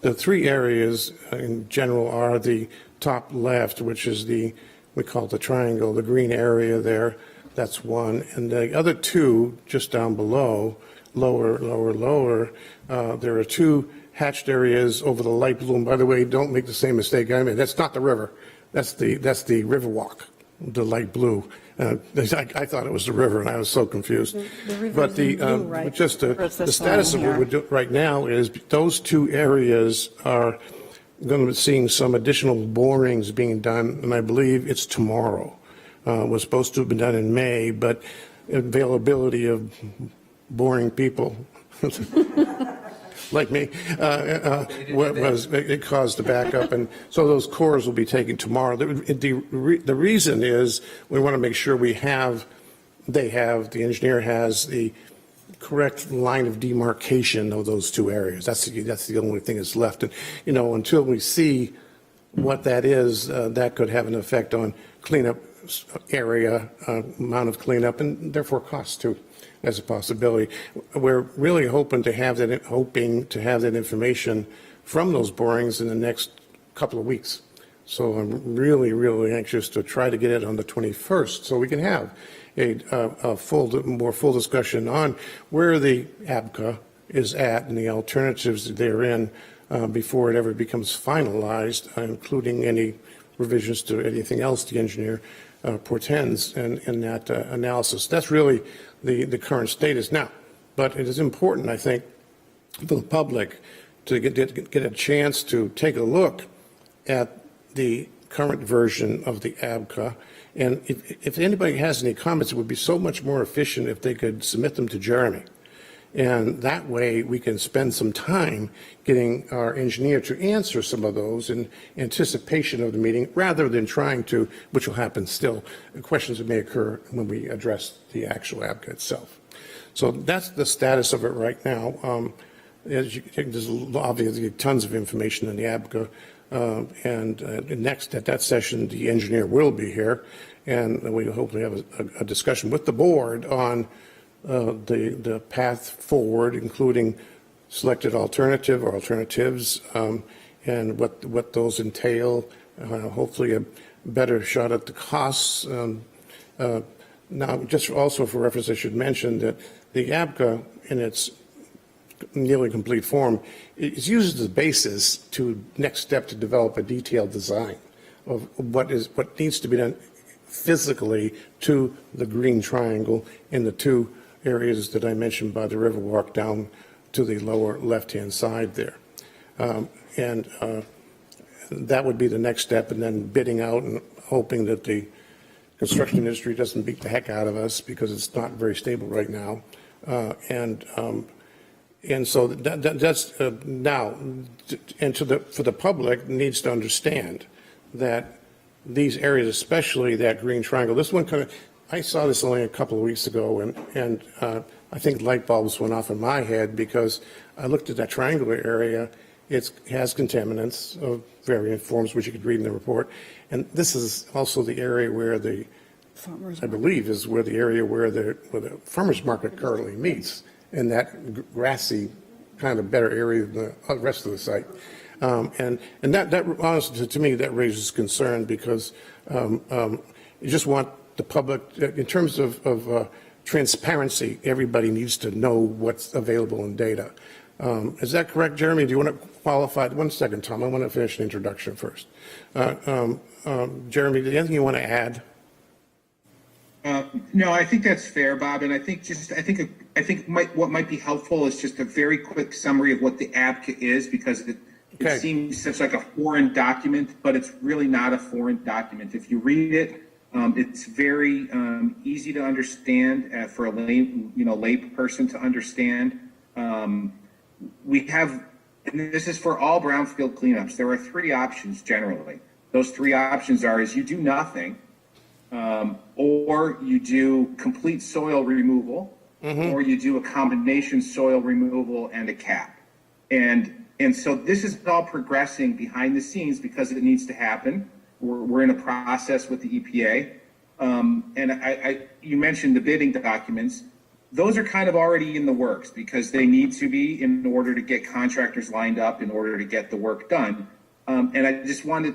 [SPEAKER 2] the three areas in general are the top left, which is we call it the triangle, the green area there. That's one. And the other two, just down below, lower, there are two hatched areas over the light blue. And by the way, don't make the same mistake I made. That's not the river. That's the river walk, the light blue. I thought it was the river, and I was so confused.
[SPEAKER 6] The river
[SPEAKER 2] but
[SPEAKER 6] is in blue, right?
[SPEAKER 2] Just the status of what we're doing right now is those two areas are going to be seeing some additional borings being done, and I believe it's tomorrow. Was supposed to have been done in May, but availability of boring people like me it caused the backup, and so those cores will be taken tomorrow. The reason is we want to make sure the engineer has the correct line of demarcation of those two areas. That's the only thing that's left, and until we see what that is, that could have an effect on cleanup area, amount of cleanup, and therefore costs too, as a possibility. We're really hoping to have that information from those borings in the next couple of weeks. So I'm really, really anxious to try to get it on the 21st, so we can have a more full discussion on where the ABCA is at and the alternatives therein before it ever becomes finalized, including any revisions to anything else the engineer portends in that analysis. That's really the current status now. But it is important, I think, for the public to get a chance to take a look at the current version of the ABCA. And if anybody has any comments, it would be so much more efficient if they could submit them to Jeremy. And that way we can spend some time getting our engineer to answer some of those in anticipation of the meeting, rather than trying to, which will happen still, questions that may occur when we address the actual ABCA itself. So that's the status of it right now. There's obviously tons of information in the ABCA. Next at that session, the engineer will be here, and we hopefully have a discussion with the board on the path forward, including selected alternative or alternatives, and what those entail. Hopefully a better shot at the costs. Now, just also for reference, I should mention that the ABCA in its nearly complete form is used as the basis to next step to develop a detailed design of what needs to be done physically to the green triangle in the two areas that I mentioned by the Riverwalk down to the lower left-hand side there. That would be the next step, and then bidding out and hoping that the construction industry doesn't beat the heck out of us, because it's not very stable right now. And so that's now, and for the public needs to understand that these areas, especially that green triangle, this one I saw this only a couple of weeks ago, and I think light bulbs went off in my head, because I looked at that triangular area. It has contaminants of varying forms, which you could read in the report. And this is also the area where I believe is where the area where the farmers market currently meets, in that grassy kind of better area than the rest of the site. And that honestly, to me, that raises concern because you just want the public, in terms of transparency, everybody needs to know what's available in data. Is that correct, Jeremy? Do you want to qualify? 1 second, Tom. I want to finish the introduction first. Jeremy, anything you want to add?
[SPEAKER 9] No, I think that's fair, Bob. And I think what might be helpful is just a very quick summary of what the ABCA is, because it seems such like a foreign document, but it's really not a foreign document. If you read it, it's very easy to understand for a lay person to understand. We have, and this is for all brownfield cleanups, there are 3 options generally. Those 3 options are is you do nothing, or you do complete soil removal, or you do a combination soil removal and a cap. And so this is all progressing behind the scenes because it needs to happen. We're in a process with the EPA. And you mentioned the bidding documents. Those are kind of already in the works because they need to be in order to get contractors lined up in order to get the work done. And I just wanted,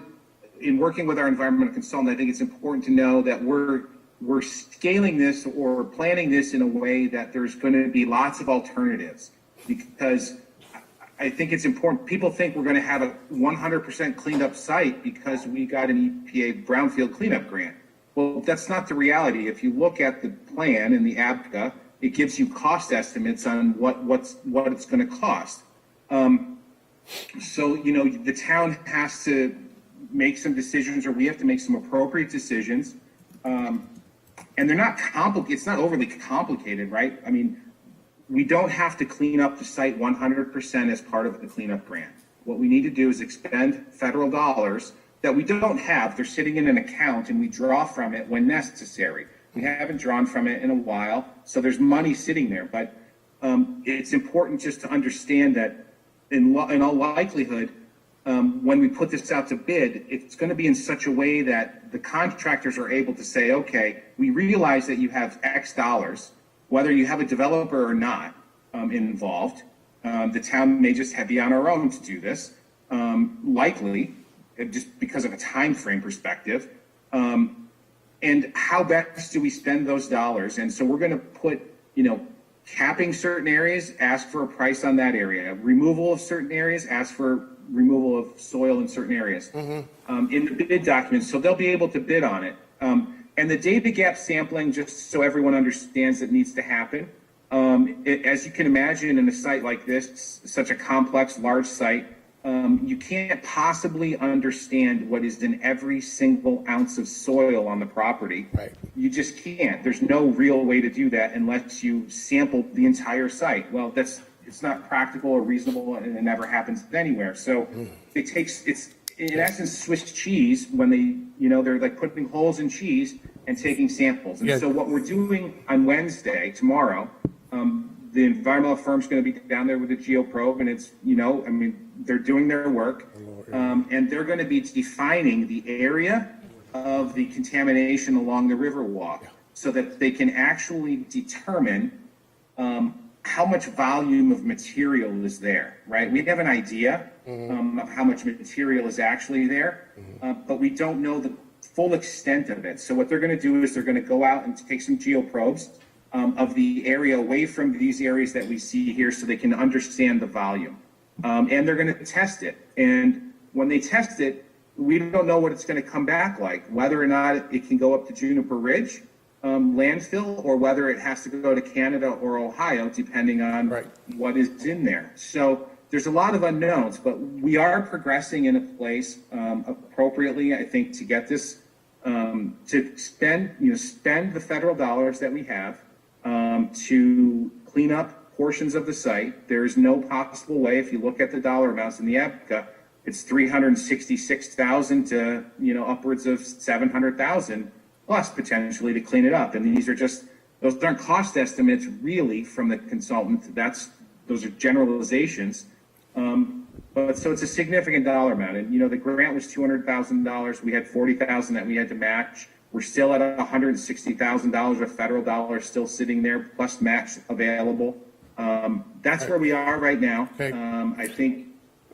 [SPEAKER 9] in working with our environmental consultant, I think it's important to know that we're scaling this or planning this in a way that there's going to be lots of alternatives, because I think it's important. People think we're going to have a 100% cleaned up site because we got an EPA brownfield cleanup grant. Well, that's not the reality. If you look at the plan in the ABCA, it gives you cost estimates on what it's going to cost. So, the town has to make some decisions, or we have to make some appropriate decisions. And they're not complicated. It's not overly complicated, right? I mean, we don't have to clean up the site 100% as part of the cleanup grant. What we need to do is expend federal dollars that we don't have. They're sitting in an account, and we draw from it when necessary. We haven't drawn from it in a while, so there's money sitting there. But it's important just to understand that in all likelihood, when we put this out to bid, it's going to be in such a way that the contractors are able to say, okay, we realize that you have X dollars, whether you have a developer or not involved. The town may just be on our own to do this, likely, just because of a time frame perspective. And how best do we spend those dollars? And so we're going to put, capping certain areas, ask for a price on that area. Removal of certain areas, ask for removal of soil in certain areas in the bid documents. So they'll be able to bid on it. And the data gap sampling, just so everyone understands, it needs to happen. As you can imagine, in a site like this, such a complex, large site, you can't possibly understand what is in every single ounce of soil on the property.
[SPEAKER 2] Right.
[SPEAKER 9] You just can't. There's no real way to do that unless you sample the entire site. Well, it's not practical or reasonable, and it never happens anywhere. So it's in essence Swiss cheese when they're like putting holes in cheese and taking samples. And so what we're doing on Wednesday, tomorrow, the environmental firm's going to be down there with a geoprobe, and it's, they're doing their work, and they're going to be defining the area of the contamination along the river walk so that they can actually determine how much volume of material is there, right? We have an idea of how much material is actually there, but we don't know the full extent of it. So what they're going to do is they're going to go out and take some geoprobes of the area away from these areas that we see here so they can understand the volume. And they're going to test it. And when they test it, we don't know what it's going to come back like, whether or not it can go up to Juniper Ridge landfill, or whether it has to go to Canada or Ohio, depending on what is in there. So there's a lot of unknowns, but we are progressing in a place appropriately, I think, to get this, to spend the federal dollars that we have to clean up portions of the site. There's no possible way, if you look at the dollar amounts in the APCA, it's $366,000 to upwards of $700,000 plus potentially to clean it up. And those aren't cost estimates really from the consultant. Those are generalizations. But so it's a significant dollar amount. And the grant was $200,000. We had $40,000 that we had to match. We're still at $160,000 of federal dollars still sitting there, plus match available. That's where we are right now.
[SPEAKER 2] Okay.
[SPEAKER 9] I think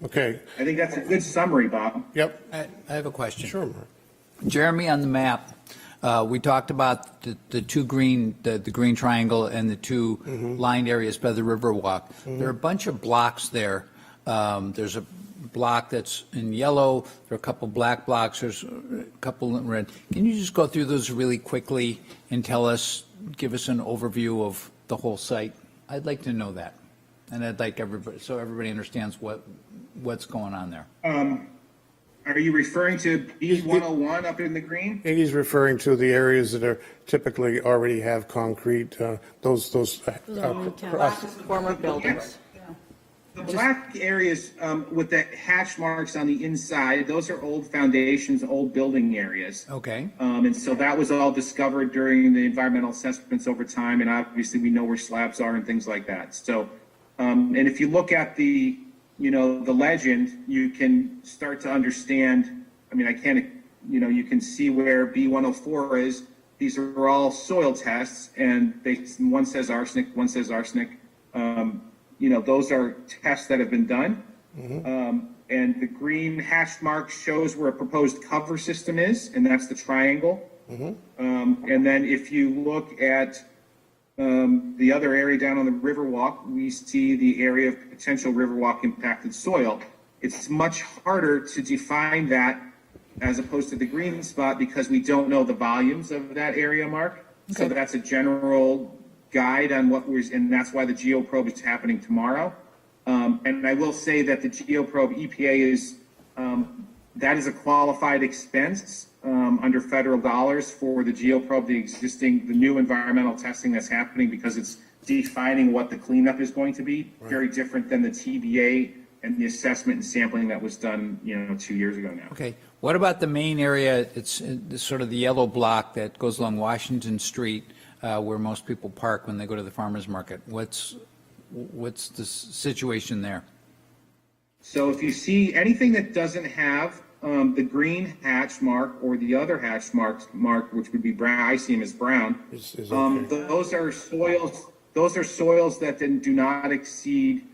[SPEAKER 2] Okay,
[SPEAKER 9] I think that's a good summary, Bob.
[SPEAKER 2] yep,
[SPEAKER 5] I have a question.
[SPEAKER 2] sure, Mark.
[SPEAKER 5] Jeremy, on the map, we talked about the two green, the green triangle and the two lined areas by the Riverwalk. There are a bunch of blocks there. There's a block that's in yellow, there are a couple black blocks, there's a couple in red. Can you just go through those really quickly and give us an overview of the whole site? I'd like to know that. And I'd like everybody, so everybody understands what's going on there.
[SPEAKER 9] Are you referring to B101 up in the green?
[SPEAKER 2] He's referring to the areas that are typically already have concrete, those.
[SPEAKER 4] Former buildings.
[SPEAKER 9] The black areas with the hash marks on the inside, those are old foundations, old building areas.
[SPEAKER 5] Okay.
[SPEAKER 9] And so that was all discovered during the environmental assessments over time, and obviously we know where slabs are and things like that. So, and if you look at the legend, you can start to understand, I mean, you can see where B104 is. These are all soil tests, and one says arsenic, one says arsenic. Those are tests that have been done. And the green hash mark shows where a proposed cover system is, and that's the triangle. And then if you look at the other area down on the Riverwalk, we see the area of potential Riverwalk impacted soil. It's much harder to define that as opposed to the green spot because we don't know the volumes of that area, Mark. So that's a general guide on and that's why the geoprobe is happening tomorrow. And I will say that the geoprobe EPA that is a qualified expense under federal dollars for the geoprobe, the new environmental testing that's happening because it's defining what the cleanup is going to be. Right. Very different than the TBA and the assessment and sampling that was done, 2 years ago now.
[SPEAKER 5] Okay. What about the main area? It's sort of the yellow block that goes along Washington Street, where most people park when they go to the farmer's market. What's the situation there?
[SPEAKER 9] So if you see anything that doesn't have the green hatch mark or the other hatch mark, which would be brown, I see them as brown. Okay. Those are soils. Those are soils that then do not exceed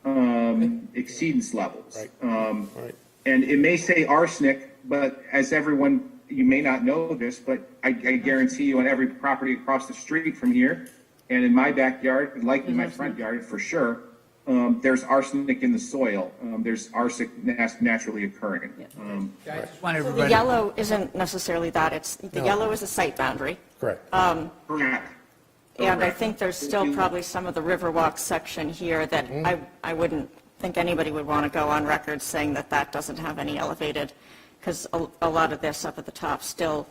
[SPEAKER 9] exceedance levels.
[SPEAKER 2] Right. Right.
[SPEAKER 9] And it may say arsenic, but as everyone, you may not know this, but I guarantee you on every property across the street from here, and in my backyard, likely my front yard for sure, there's arsenic in the soil. There's arsenic naturally occurring.
[SPEAKER 5] I just want
[SPEAKER 4] The
[SPEAKER 5] everybody.
[SPEAKER 4] yellow isn't necessarily that. The yellow is the site boundary.
[SPEAKER 2] Correct.
[SPEAKER 9] Correct.
[SPEAKER 4] And I think there's still probably some of the Riverwalk section here that I wouldn't think anybody would want to go on record saying that doesn't have any elevated, because a lot of this up at the top still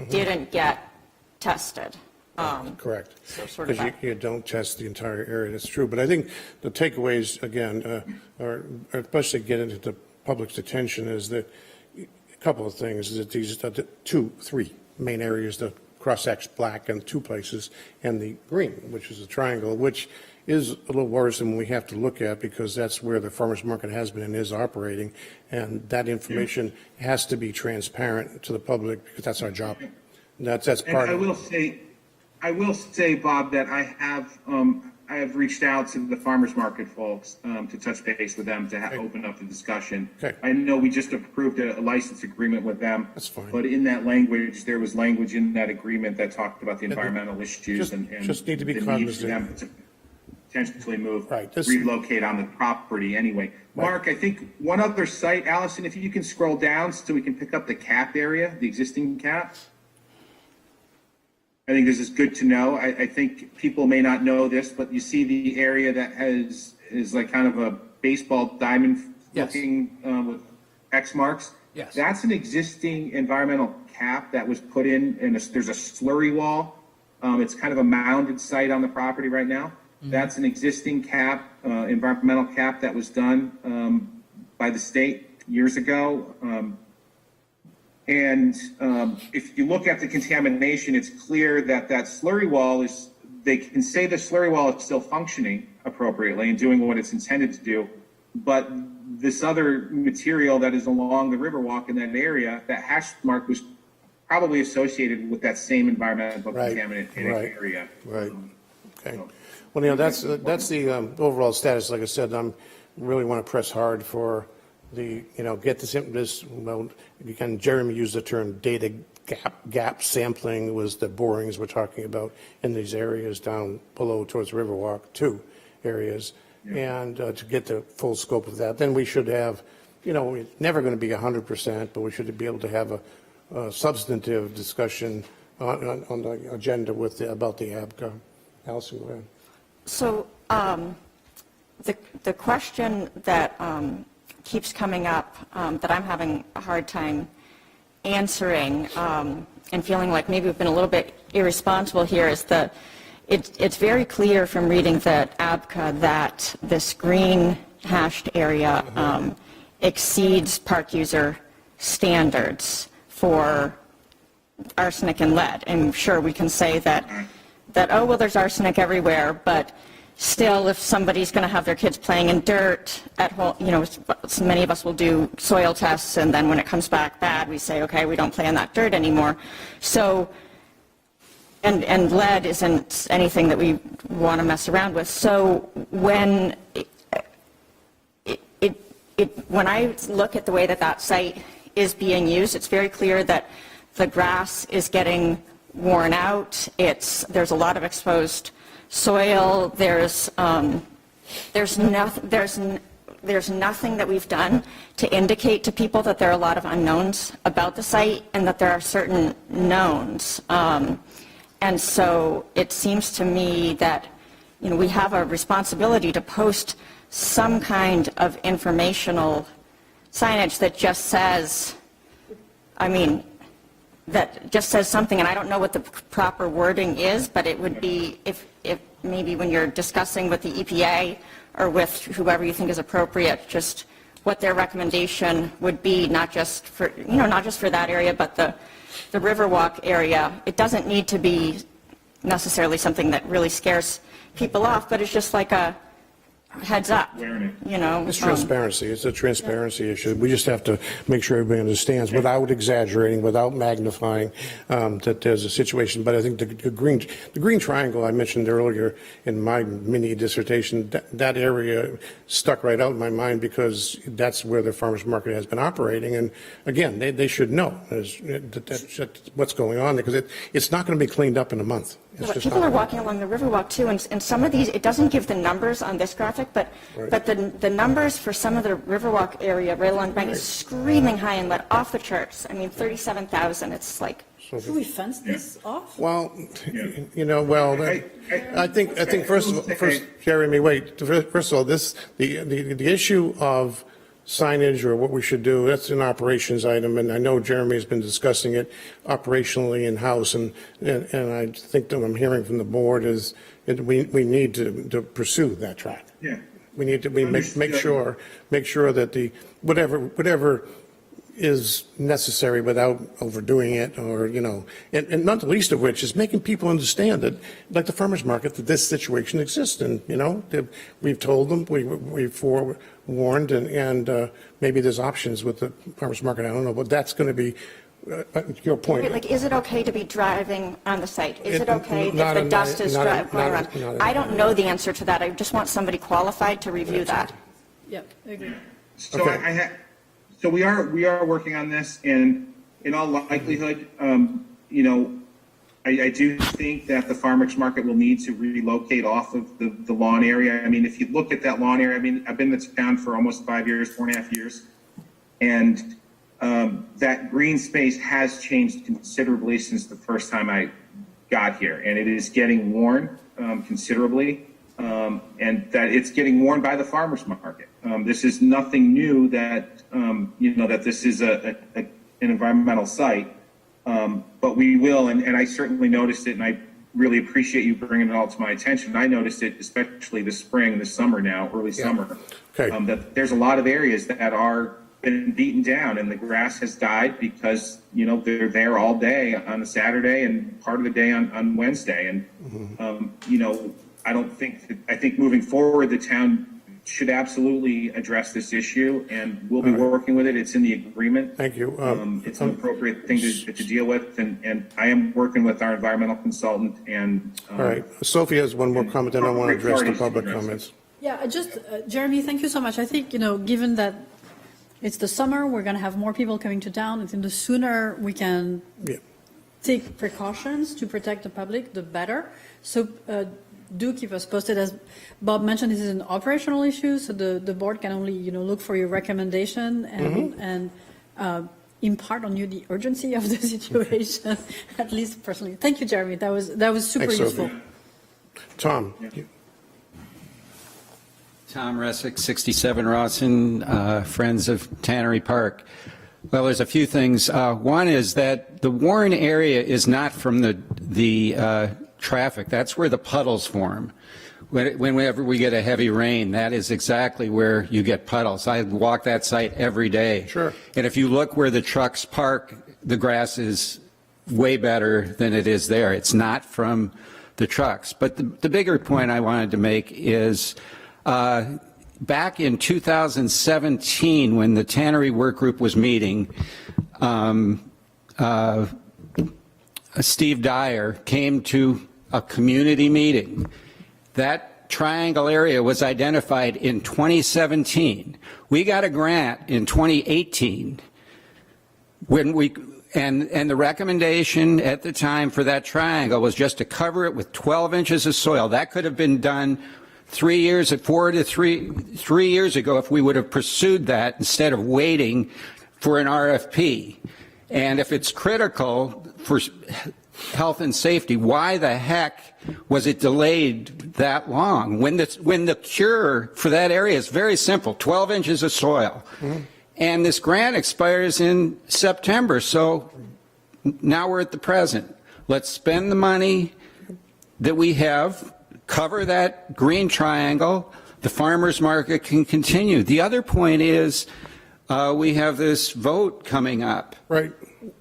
[SPEAKER 4] didn't get tested.
[SPEAKER 2] Correct.
[SPEAKER 4] So sort of
[SPEAKER 2] Because you don't test the entire area, that's true. But I think the takeaways, again, are especially get into the public's attention is that a couple of things, is that these are the three main areas, the cross-hatch black in two places, and the green, which is a triangle, which is a little worrisome we have to look at because that's where the farmer's market has been and is operating. And that information has to be transparent to the public because that's our job. That's part of it.
[SPEAKER 9] I will say, Bob, that I have reached out to the farmers market folks to touch base with them to open up the discussion.
[SPEAKER 2] Okay.
[SPEAKER 9] I know we just approved a license agreement with them.
[SPEAKER 2] That's fine.
[SPEAKER 9] But in that language, there was language in that agreement that talked about the environmental issues and
[SPEAKER 2] just need to be
[SPEAKER 9] the need for them
[SPEAKER 2] cognizant.
[SPEAKER 9] to potentially move,
[SPEAKER 2] Right.
[SPEAKER 9] relocate on the property anyway.
[SPEAKER 2] Right.
[SPEAKER 9] Mark, I think one other site, Allison, if you can scroll down so we can pick up the cap area, the existing cap. I think this is good to know. I think people may not know this, but you see the area that is like kind of a baseball diamond looking with X marks.
[SPEAKER 5] Yes.
[SPEAKER 9] That's an existing environmental cap that was put in, and there's a slurry wall. It's kind of a mounded site on the property right now. Mm-hmm. That's an existing cap, environmental cap that was done by the state years ago. And if you look at the contamination, it's clear that slurry wall they can say the slurry wall is still functioning appropriately and doing what it's intended to do, but this other material that is along the Riverwalk in that area, that hash mark was probably associated with that same environmental contaminant in that area.
[SPEAKER 2] Right. Okay. Well, that's the overall status. Like I said, I'm really want to press hard for get this, well, again, Jeremy used the term data gap sampling was the borings we're talking about in these areas down below towards Riverwalk, 2 areas. And to get the full scope of that, then we should have, it's never going to be 100%, but we should be able to have a substantive discussion on the agenda about the ABCA. Allison, go ahead.
[SPEAKER 4] So the question that keeps coming up that I'm having a hard time answering and feeling like maybe we've been a little bit irresponsible here is it's very clear from reading the ABCA that this green hashed area exceeds park user standards for arsenic and lead. And sure, we can say that oh, well, there's arsenic everywhere, but still, if somebody's going to have their kids playing in dirt at home, so many of us will do soil tests, and then when it comes back bad, we say, okay, we don't play in that dirt anymore. So, and lead isn't anything that we want to mess around with. So when when I look at the way that site is being used, it's very clear that the grass is getting worn out. There's a lot of exposed soil. There's nothing that we've done to indicate to people that there are a lot of unknowns about the site and that there are certain knowns. And so it seems to me that we have a responsibility to post some kind of informational signage that just says, that just says something, and I don't know what the proper wording is, but it would be if maybe when you're discussing with the EPA or with whoever you think is appropriate, just what their recommendation would be, not just for that area, but the Riverwalk area. It doesn't need to be necessarily something that really scares people off, but it's just like a heads up,
[SPEAKER 2] It's transparency. It's a transparency issue. We just have to make sure everybody understands without exaggerating, without magnifying that there's a situation. But I think the green triangle I mentioned earlier in my mini dissertation, that area stuck right out in my mind because that's where the farmers market has been operating. And again, they should know that's what's going on there because it's not going to be cleaned up in a month.
[SPEAKER 4] People are walking along the Riverwalk too, and some of these, it doesn't give the numbers on this graphic, but the numbers for some of the Riverwalk area right along the bank is screaming high and let off the charts. 37,000. It's like.
[SPEAKER 6] Should we fence this off?
[SPEAKER 2] Well, I think first, Jeremy, wait. First of all, the issue of signage or what we should do, that's an operations item, and I know Jeremy has been discussing it operationally in-house, and I think that what I'm hearing from the board is that we need to pursue that track.
[SPEAKER 9] Yeah.
[SPEAKER 2] We need to make sure that whatever is necessary without overdoing it or, and not the least of which is making people understand that, like the farmer's market, that this situation exists. And, we've told them, we've forewarned, and maybe there's options with the farmer's market. I don't know, but that's going to be your point.
[SPEAKER 4] Like, is it okay to be driving on the site? Is it okay if the dust is going around? I don't know the answer to that. I just want somebody qualified to review that.
[SPEAKER 6] Yep, I agree.
[SPEAKER 9] So
[SPEAKER 4] Okay.
[SPEAKER 9] So we are working on this, and in all likelihood, I do think that the farmers market will need to relocate off of the lawn area. If you look at that lawn area, I've been in the town for almost 5 years, 4.5 years, and that green space has changed considerably since the first time I got here, and it is getting worn considerably, and that it's getting worn by the farmers market. This is nothing new that, that this is an environmental site, but we will, and I certainly noticed it, and I really appreciate you bringing it all to my attention. I noticed it, especially this spring, this summer now, early summer, that there's a lot of areas that are been beaten down, and the grass has died because, they're there all day on a Saturday and part of the day on Wednesday. And, I think moving forward, the town should absolutely address this issue, and we'll be working with it. It's in the agreement.
[SPEAKER 2] Thank you.
[SPEAKER 9] It's an appropriate thing to deal with, and I am working with our environmental consultant. And
[SPEAKER 2] all right, Sophie has one more comment, then I want to address the public comments.
[SPEAKER 6] Yeah, Jeremy, thank you so much. I think, given that it's the summer, we're going to have more people coming to town. I think the sooner we can
[SPEAKER 2] Yeah.
[SPEAKER 6] take precautions to protect the public, the better. So do keep us posted. As Bob mentioned, this is an operational issue, so the board can only, look for your recommendation and impart on you the urgency of the situation, at least personally. Thank you, Jeremy. That was super
[SPEAKER 2] Thanks,
[SPEAKER 6] useful.
[SPEAKER 2] Sophie. Tom?
[SPEAKER 3] Tom Ressick, 67 Rawson, Friends of Tannery Park. Well, there's a few things. One is that the Warren area is not from the traffic. That's where the puddles form. Whenever we get a heavy rain, that is exactly where you get puddles. I walk that site every day.
[SPEAKER 2] Sure.
[SPEAKER 3] And if you look where the trucks park, the grass is way better than it is there. It's not from the trucks. But the bigger point I wanted to make is back in 2017, when the Tannery Work Group was meeting, Steve Dyer came to a community meeting. That triangle area was identified in 2017. We got a grant in 2018 and the recommendation at the time for that triangle was just to cover it with 12 inches of soil. That could have been done 3 years ago if we would have pursued that instead of waiting for an RFP. And if it's critical for health and safety, why the heck was it delayed that long? When the cure for that area is very simple, 12 inches of soil. Mm-hmm. And this grant expires in September, so now we're at the present. Let's spend the money that we have, cover that green triangle, the farmers market can continue. The other point is we have this vote coming up.
[SPEAKER 2] Right.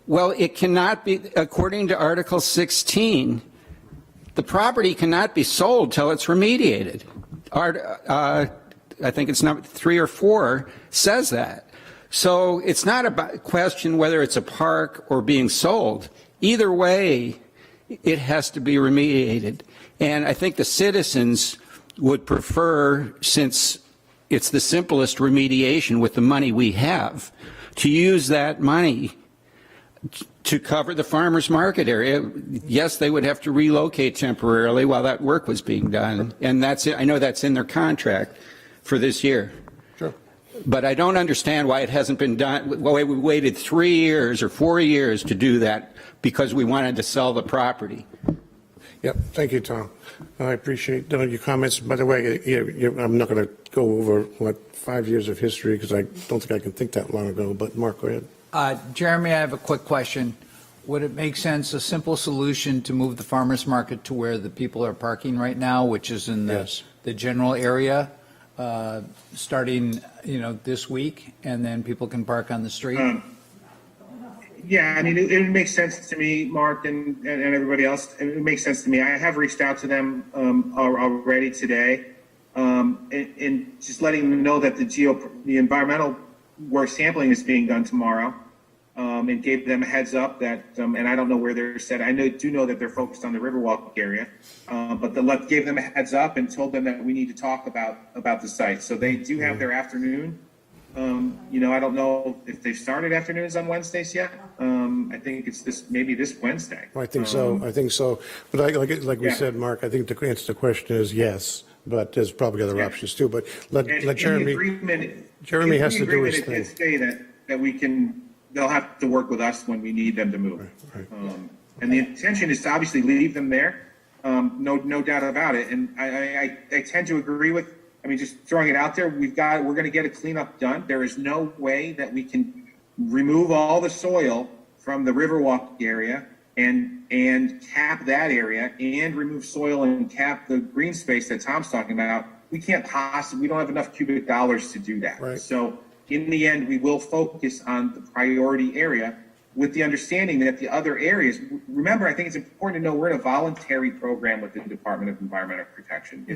[SPEAKER 3] Well, it cannot be, according to Article 16, the property cannot be sold till it's remediated. I think it's number 3 or 4 says that. So it's not a question whether it's a park or being sold. Either way, it has to be remediated. And I think the citizens would prefer, since it's the simplest remediation with the money we have, to use that money to cover the farmers market area. Yes, they would have to relocate temporarily while that work was being done. And that's it. I know that's in their contract for this year.
[SPEAKER 2] Sure.
[SPEAKER 3] But I don't understand why it hasn't been done. Why we waited 3 years or 4 years to do that because we wanted to sell the property.
[SPEAKER 2] Yep. Thank you, Tom. I appreciate your comments. By the way, I'm not going to go over, 5 years of history because I don't think I can think that long ago. But Mark, go ahead.
[SPEAKER 5] Jeremy, I have a quick question. Would it make sense, a simple solution, to move the farmers market to where the people are parking right now, which is in the general area, starting this week, and then people can park on the street?
[SPEAKER 9] Yeah, I mean, it makes sense to me, Mark, and everybody else. It makes sense to me. I have reached out to them already today, and just letting them know that the environmental work sampling is being done tomorrow, and gave them a heads up that, and I don't know where they're set. I do know that they're focused on the Riverwalk area, but gave them a heads up and told them that we need to talk about the site. So they do have their afternoon. I don't know if they've started afternoons on Wednesdays yet. I think it's maybe this Wednesday.
[SPEAKER 2] I think so. But like we said, Mark, I think the answer to the question is yes, but there's probably other options too. But let Jeremy. Jeremy has to do his thing.
[SPEAKER 9] It say that they'll have to work with us when we need them to move.
[SPEAKER 2] Right.
[SPEAKER 9] And the intention is to obviously leave them there. No doubt about it. And I tend to agree with, just throwing it out there, we're going to get a cleanup done. There is no way that we can remove all the soil from the Riverwalk area and cap that area and remove soil and cap the green space that Tom's talking about. We don't have enough cubic dollars to do that.
[SPEAKER 2] Right.
[SPEAKER 9] So in the end, we will focus on the priority area with the understanding that the other areas, remember, I think it's important to know we're in a voluntary program with the Department of Environmental Protection.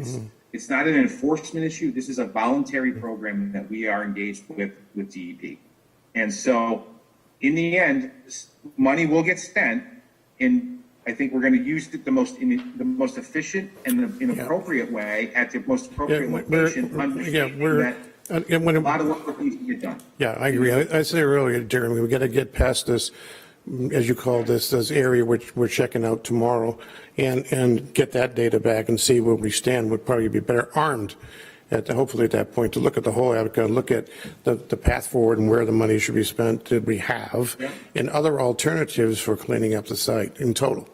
[SPEAKER 9] It's not an enforcement issue. This is a voluntary program that we are engaged with DEP. And so in the end, money will get spent. And I think we're going to use it the most efficient and the inappropriate way at the most appropriate location. Understanding that a lot of work needs to get done.
[SPEAKER 2] Yeah, I agree. I said earlier, Jeremy, we got to get past this, as you call this area which we're checking out tomorrow, and get that data back and see where we stand. Would probably be better armed hopefully at that point to look at the whole outcome, look at the path forward and where the money should be spent, did we have, and other alternatives for cleaning up the site in total.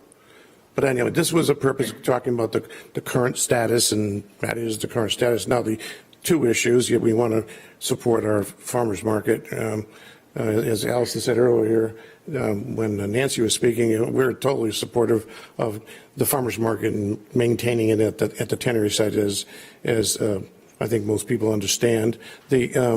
[SPEAKER 2] But anyway, this was a purpose of talking about the current status, and that is the current status. Now, the two issues, we want to support our farmers market. As Allison said earlier, when Nancy was speaking, we're totally supportive of the farmers market and maintaining it at the tannery site as I think most people understand. The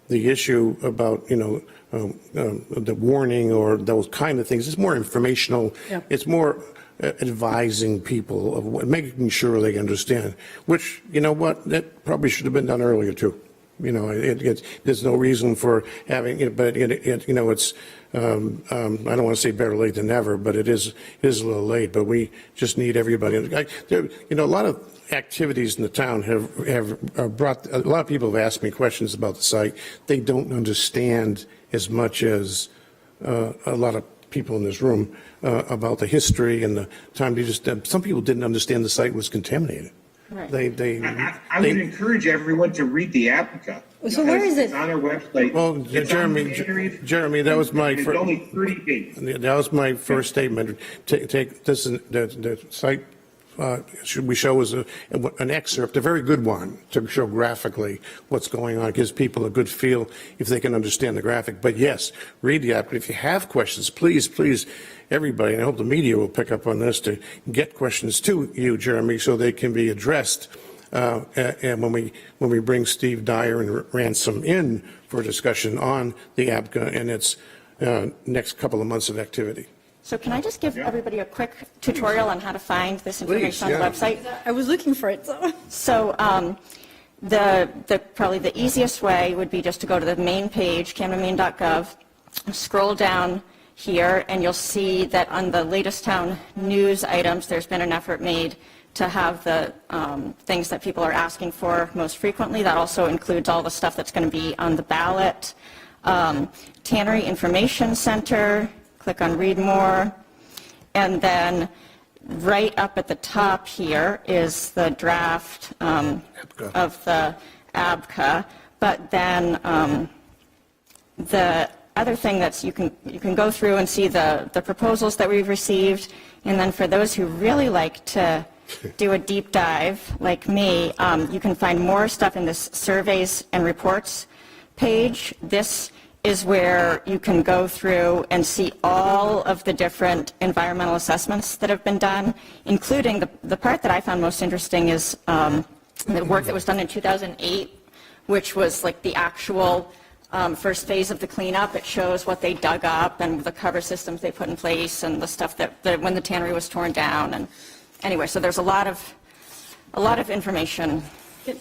[SPEAKER 2] issue about, the warning or those kind of things, it's more informational. Yeah. It's more advising people of making sure they understand, which, that probably should have been done earlier too. There's no reason for having it, but it's, I don't want to say better late than never, but it is a little late, but we just need everybody. A lot of activities in the town have brought, a lot of people have asked me questions about the site. They don't understand as much as a lot of people in this room about the history and the time. Some people didn't understand the site was contaminated.
[SPEAKER 4] Right.
[SPEAKER 9] I would encourage everyone to read the APCA.
[SPEAKER 6] So where is it?
[SPEAKER 9] It's on our website.
[SPEAKER 2] Well, Jeremy, that was my
[SPEAKER 9] first. It's only 30 pages.
[SPEAKER 2] That was my first statement. Take this, the site. Should we show as an excerpt, a very good one, to show graphically what's going on. It gives people a good feel if they can understand the graphic. But yes, read the app. If you have questions, please, everybody, and I hope the media will pick up on this, to get questions to you, Jeremy, so they can be addressed. And when we bring Steve Dyer and Ransom in for a discussion on the APCA and its next couple of months of activity.
[SPEAKER 4] So can I just give everybody a quick tutorial on how to find this information on the website?
[SPEAKER 6] I was looking for it.
[SPEAKER 4] So probably the easiest way would be just to go to the main page, camdenmaine.gov, scroll down here, and you'll see that on the latest town news items, there's been an effort made to have the things that people are asking for most frequently. That also includes all the stuff that's going to be on the ballot. Tannery Information Center, click on Read More, and then right up at the top here is the draft of the ABCA. But then the other thing that's you can go through and see the proposals that we've received, and then for those who really like to do a deep dive like me, you can find more stuff in this surveys and reports page. This is where you can go through and see all of the different environmental assessments that have been done, including the part that I found most interesting is the work that was done in 2008, which was like the actual first phase of the cleanup. It shows what they dug up and the cover systems they put in place and the stuff that when the tannery was torn down. And anyway, so there's a lot of information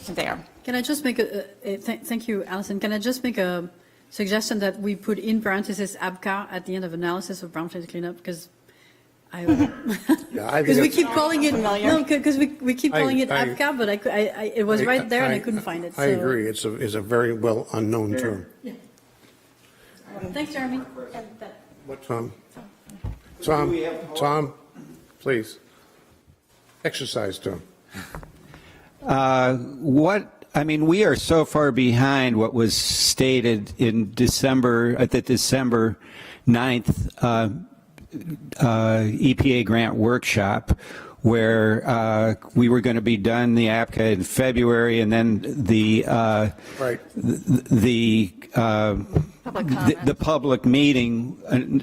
[SPEAKER 4] there.
[SPEAKER 6] Can I just make thank you, Allison. Can I just make a suggestion that we put in parentheses ABCA at the end of analysis of brownfield cleanup, because we keep calling it we keep calling it ABCA, but it was right there and I couldn't find it.
[SPEAKER 2] I agree. It's a very well unknown term.
[SPEAKER 6] Yeah. Thanks, Jeremy.
[SPEAKER 2] What, Tom? Tom, please. Exercise, Tom.
[SPEAKER 3] We are so far behind what was stated in December, at the December 9th EPA grant workshop, where we were going to be done the APCA in February, and then the public meeting,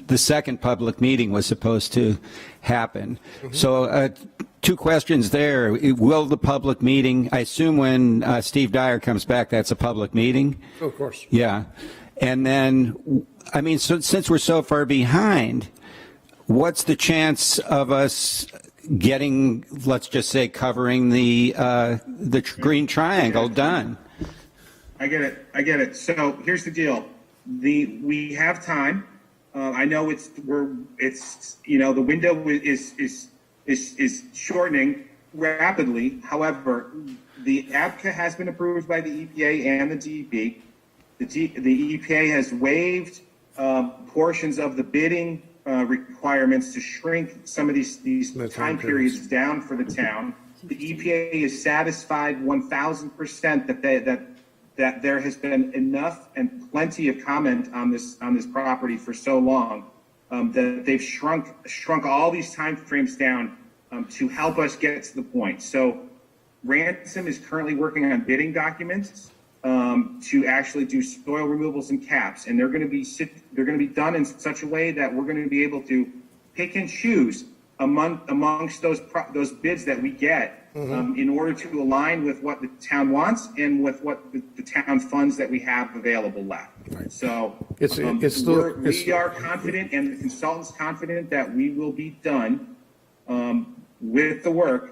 [SPEAKER 3] the second public meeting was supposed to happen. Mm-hmm. So two questions there. Will the public meeting, I assume when Steve Dyer comes back, that's a public meeting?
[SPEAKER 2] Oh, of course.
[SPEAKER 3] Yeah. And then, so since we're so far behind, what's the chance of us getting, let's just say, covering the green triangle done?
[SPEAKER 9] I get it. So here's the deal. We have time. I know the window is shortening rapidly. However, the APCA has been approved by the EPA and the DEP. The EPA has waived portions of the bidding requirements to shrink some of these time periods down for the town. The EPA is satisfied 1,000% that there has been enough and plenty of comment on this property for so long that they've shrunk all these timeframes down to help us get to the point. So Ransom is currently working on bidding documents to actually do soil removals and caps, and they're going to be done in such a way that we're going to be able to pick and choose amongst those bids that we get in order to align with what the town wants and with what the town funds that we have available left. Right. So we are confident, and the consultant's confident that we will be done with the work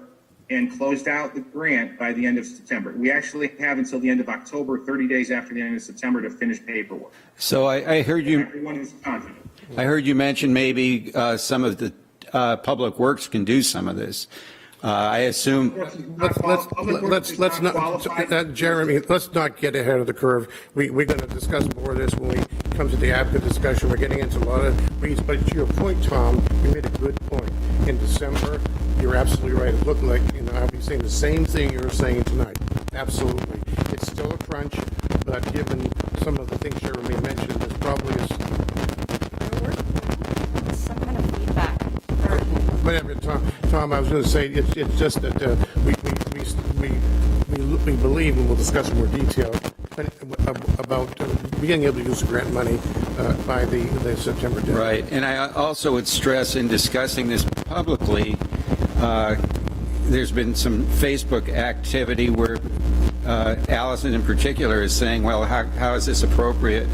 [SPEAKER 9] and closed out the grant by the end of September. We actually have until the end of October, 30 days after the end of September, to finish paperwork.
[SPEAKER 3] So I heard you.
[SPEAKER 9] Everyone is confident.
[SPEAKER 3] I heard you mention maybe some of the public works can do some of this. I assume.
[SPEAKER 2] Let's not, Jeremy, let's not get ahead of the curve. We're going to discuss more of this when we come to the APCA discussion. We're getting into a lot of weeds, but to your point, Tom, you made a good point. In December, you're absolutely right. It looked like, I'll be saying the same thing you're saying tonight. Absolutely. It's still a crunch, but given some of the things Jeremy mentioned, there's probably
[SPEAKER 4] Some kind of feedback.
[SPEAKER 2] whatever, Tom, I was going to say, it's just that we believe, and we'll discuss in more detail, about being able to use the grant money by the September deadline.
[SPEAKER 3] Right, and I also would stress in discussing this publicly, there's been some Facebook activity where Allison in particular is saying, well, how is this appropriate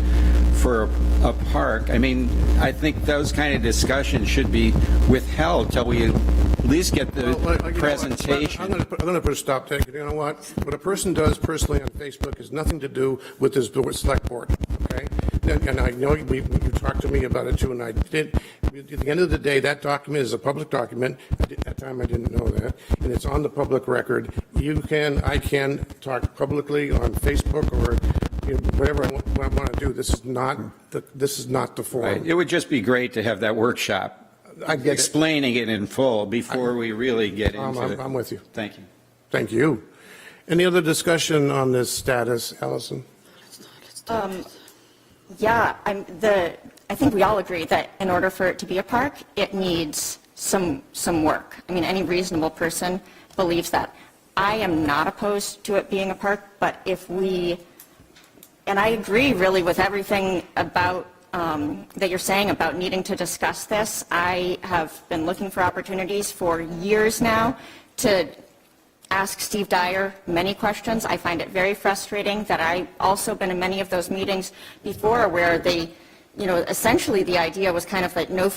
[SPEAKER 3] for a park? I mean, I think those kind of discussions should be withheld till we at least get the presentation.
[SPEAKER 2] I'm going to put a stop to it. You know what? What a person does personally on Facebook has nothing to do with this select board, okay? And I know you talked to me about it too, and I did. At the end of the day, that document is a public document. At that time, I didn't know that, and it's on the public record. I can talk publicly on Facebook or whatever I want to do. This is not the forum.
[SPEAKER 3] Right. It would just be great to have that workshop explaining it in full before we really get into it.
[SPEAKER 2] I'm with you.
[SPEAKER 3] Thank you.
[SPEAKER 2] Thank you. Any other discussion on this status, Allison?
[SPEAKER 4] Yeah, I think we all agree that in order for it to be a park, it needs some work. I mean, any reasonable person believes that. I am not opposed to it being a park, but and I agree really with everything about that you're saying about needing to discuss this. I have been looking for opportunities for years now to ask Steve Dyer many questions. I find it very frustrating that I've also been in many of those meetings before where essentially the idea was kind of like no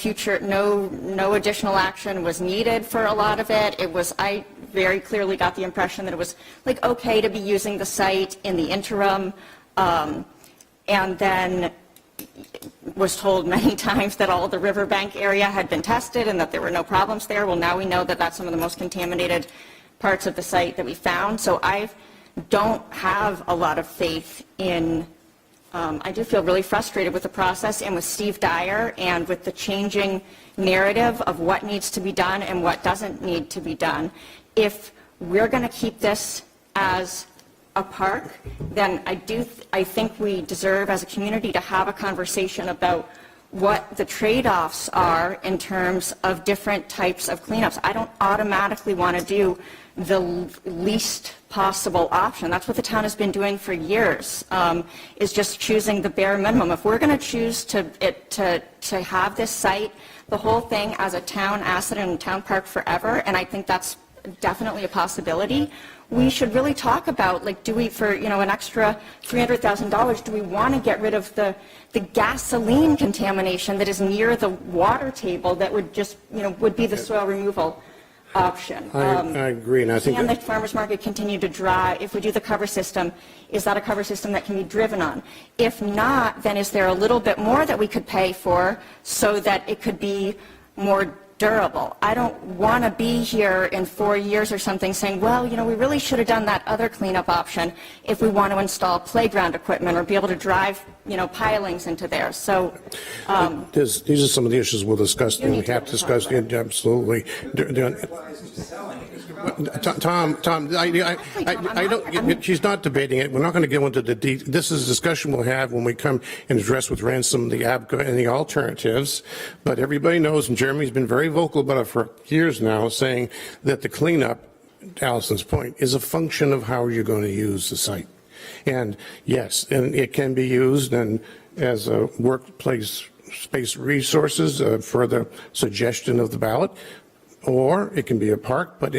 [SPEAKER 4] additional action was needed for a lot of it. I very clearly got the impression that it was like okay to be using the site in the interim, and then was told many times that all of the riverbank area had been tested and that there were no problems there. Well, now we know that that's some of the most contaminated parts of the site that we found. So I don't have a lot of faith in, I do feel really frustrated with the process and with Steve Dyer and with the changing narrative of what needs to be done and what doesn't need to be done. If we're going to keep this as a park, then I think we deserve as a community to have a conversation about what the trade-offs are in terms of different types of cleanups. I don't automatically want to do the least possible option. That's what the town has been doing for years, is just choosing the bare minimum. If we're going to choose to have this site, the whole thing as a town asset and town park forever, and I think that's definitely a possibility, we should really talk about, like, do we, for an extra $300,000, do we want to get rid of the gasoline contamination that is near the water table that would just, would be the soil removal option.
[SPEAKER 2] I agree, and I think
[SPEAKER 4] Can the
[SPEAKER 2] that-
[SPEAKER 4] farmer's market continue to drive, if we do the cover system, is that a cover system that can be driven on? If not, then is there a little bit more that we could pay for so that it could be more durable? I don't want to be here in 4 years or something saying, well, we really should have done that other cleanup option if we want to install playground equipment or be able to drive, pilings into there. So
[SPEAKER 2] these are some of the issues we'll discuss, and we
[SPEAKER 4] need to
[SPEAKER 2] have
[SPEAKER 4] talk
[SPEAKER 2] discussed,
[SPEAKER 4] about
[SPEAKER 2] absolutely. Tom, I don't, she's not debating it. We're not going to go into the this is a discussion we'll have when we come and address with Ransom the ABCA and the alternatives. But everybody knows, and Jeremy's been very vocal about it for years now, saying that the cleanup, to Allison's point, is a function of how you're going to use the site. And yes, and it can be used and as a workplace space resources for the suggestion of the ballot. Or it can be a park, but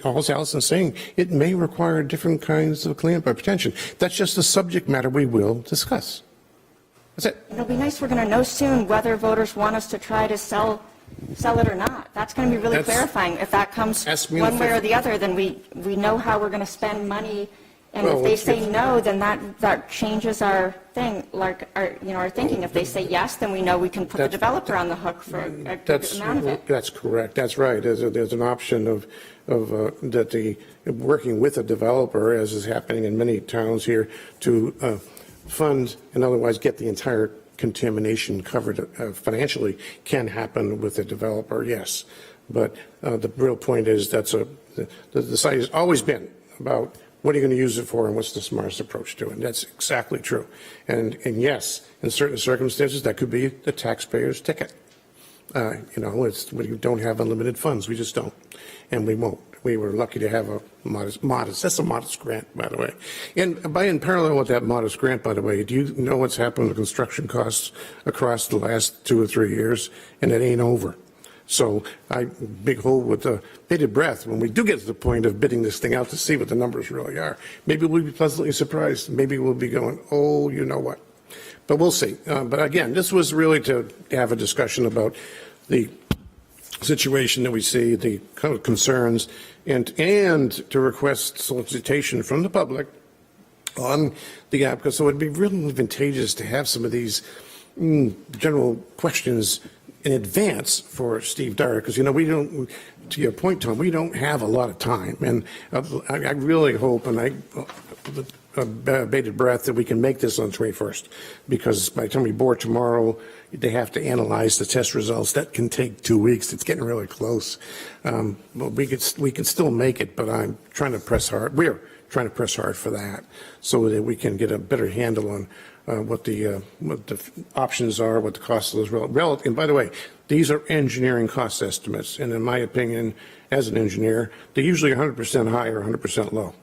[SPEAKER 2] all Allison's saying, it may require different kinds of cleanup or attention. That's just the subject matter we will discuss. That's it.
[SPEAKER 4] it'll be nice, we're going to know soon whether voters want us to try to sell it or not. That's going to be really
[SPEAKER 2] That's-
[SPEAKER 4] clarifying. If that comes
[SPEAKER 2] Ask me in
[SPEAKER 4] one
[SPEAKER 2] the
[SPEAKER 4] way or
[SPEAKER 2] fifth-
[SPEAKER 4] the other, then we know how we're going to spend money. And
[SPEAKER 2] Well,
[SPEAKER 4] if they
[SPEAKER 2] it's-
[SPEAKER 4] say no, then that changes our thing, like our thinking. If they say yes, then we know we can put the
[SPEAKER 2] That's-
[SPEAKER 4] developer on the hook for a good
[SPEAKER 2] That's,
[SPEAKER 4] amount of it.
[SPEAKER 2] that's correct. That's right. There's an option of that the working with a developer, as is happening in many towns here, to fund and otherwise get the entire contamination covered financially can happen with a developer, yes. But the real point is the site has always been about what are you going to use it for and what's the smartest approach to it. And that's exactly true. And yes, in certain circumstances, that could be the taxpayer's ticket. We don't have unlimited funds. We just don't. And we won't. We were lucky to have a modest, that's a modest grant, by the way. And in parallel with that modest grant, by the way, do you know what's happened to construction costs across the last 2 or 3 years? And it ain't over. So I big hold with bated breath when we do get to the point of bidding this thing out to see what the numbers really are. Maybe we'll be pleasantly surprised. Maybe we'll be going, oh, you know what? But we'll see. But again, this was really to have a discussion about the situation that we see, the kind of concerns, and to request solicitation from the public on the app. So it'd be really advantageous to have some of these general questions in advance for Steve Dyer, because, we don't, to your point, Tom, we don't have a lot of time. And I really hope, and I bated breath, that we can make this on 21st, because by the time we board tomorrow, they have to analyze the test results. That can take 2 weeks. It's getting really close. But we can still make it, but I'm trying to press hard. We're trying to press hard for that so that we can get a better handle on what the options are, what the cost of those relative. And by the way, these are engineering cost estimates, and in my opinion, as an engineer, they're usually 100% high or 100% low.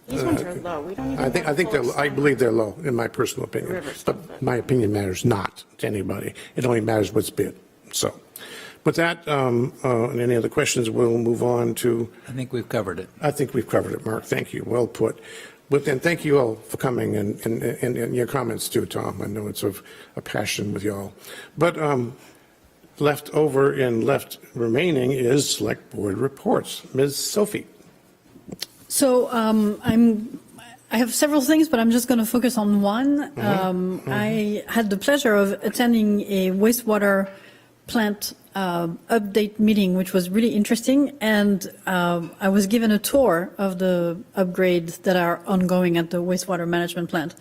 [SPEAKER 4] These ones are low. We don't even
[SPEAKER 2] I think I believe they're low, in my personal opinion.
[SPEAKER 4] River stuff,
[SPEAKER 2] But my opinion matters not to anybody. It only matters what's bid. So, with that, and any other questions, we'll move on to.
[SPEAKER 5] I think we've covered it.
[SPEAKER 2] I think we've covered it, Mark. Thank you. Well put. And thank you all for coming and your comments too, Tom. I know it's of a passion with you all. But left over and left remaining is select board reports. Ms. Sophie.
[SPEAKER 6] So I have several things, but I'm just going to focus on one. I had the pleasure of attending a wastewater plant update meeting, which was really interesting. And I was given a tour of the upgrades that are ongoing at the wastewater management plant.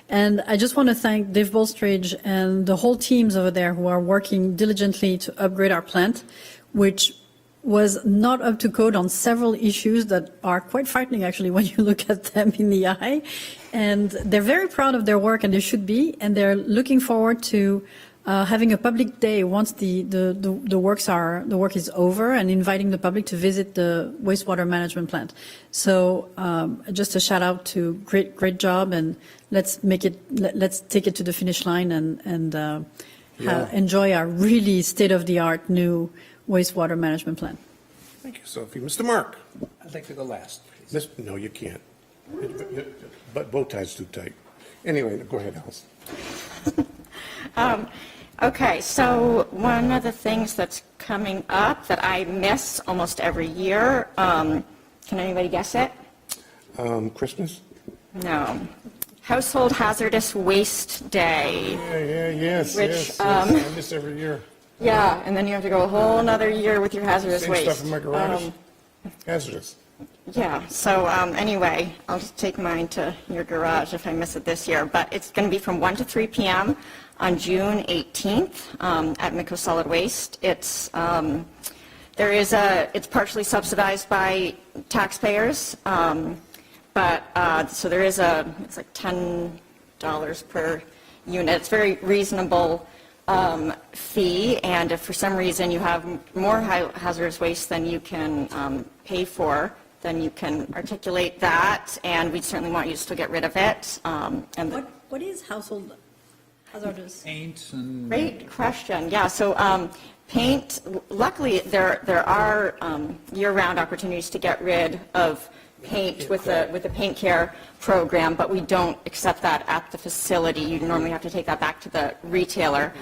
[SPEAKER 6] And I just want to thank Dave Bolstridge and the whole teams over there who are working diligently to upgrade our plant, which was not up to code on several issues that are quite frightening, actually, when you look at them in the eye. And they're very proud of their work, and they should be, and they're looking forward to having a public day once the work is over, and inviting the public to visit the wastewater management plant. So just a shout out to great job, and let's take it to the finish line and enjoy our really state-of-the-art new wastewater management plant.
[SPEAKER 2] Thank you, Sophie. Mr. Mark.
[SPEAKER 5] I'd like to go last.
[SPEAKER 2] No, you can't. But bow ties too tight. Anyway, go ahead, Alice.
[SPEAKER 4] Okay, so one of the things that's coming up that I miss almost every year, can anybody guess it?
[SPEAKER 2] Christmas?
[SPEAKER 4] No. Household Hazardous Waste Day.
[SPEAKER 2] Yes,
[SPEAKER 4] Which,
[SPEAKER 2] I miss every year.
[SPEAKER 4] Yeah, and then you have to go a whole nother year with your hazardous
[SPEAKER 2] Same
[SPEAKER 4] waste.
[SPEAKER 2] stuff in my garage. Hazardous.
[SPEAKER 4] Yeah, so anyway, I'll just take mine to your garage if I miss it this year. But it's going to be from 1 to 3 p.m. on June 18th at Midco Solid Waste. It's partially subsidized by taxpayers, but so there is it's like $10 per unit. It's very reasonable fee, and if for some reason you have more hazardous waste than you can pay for, then you can articulate that, and we certainly want you to still get rid of it.
[SPEAKER 6] What is household hazardous?
[SPEAKER 5] Paint and.
[SPEAKER 4] Great question. Yeah, so paint, luckily there are year-round opportunities to get rid of paint with the paint care program, but we don't accept that at the facility. You normally have to take that back to the retailer.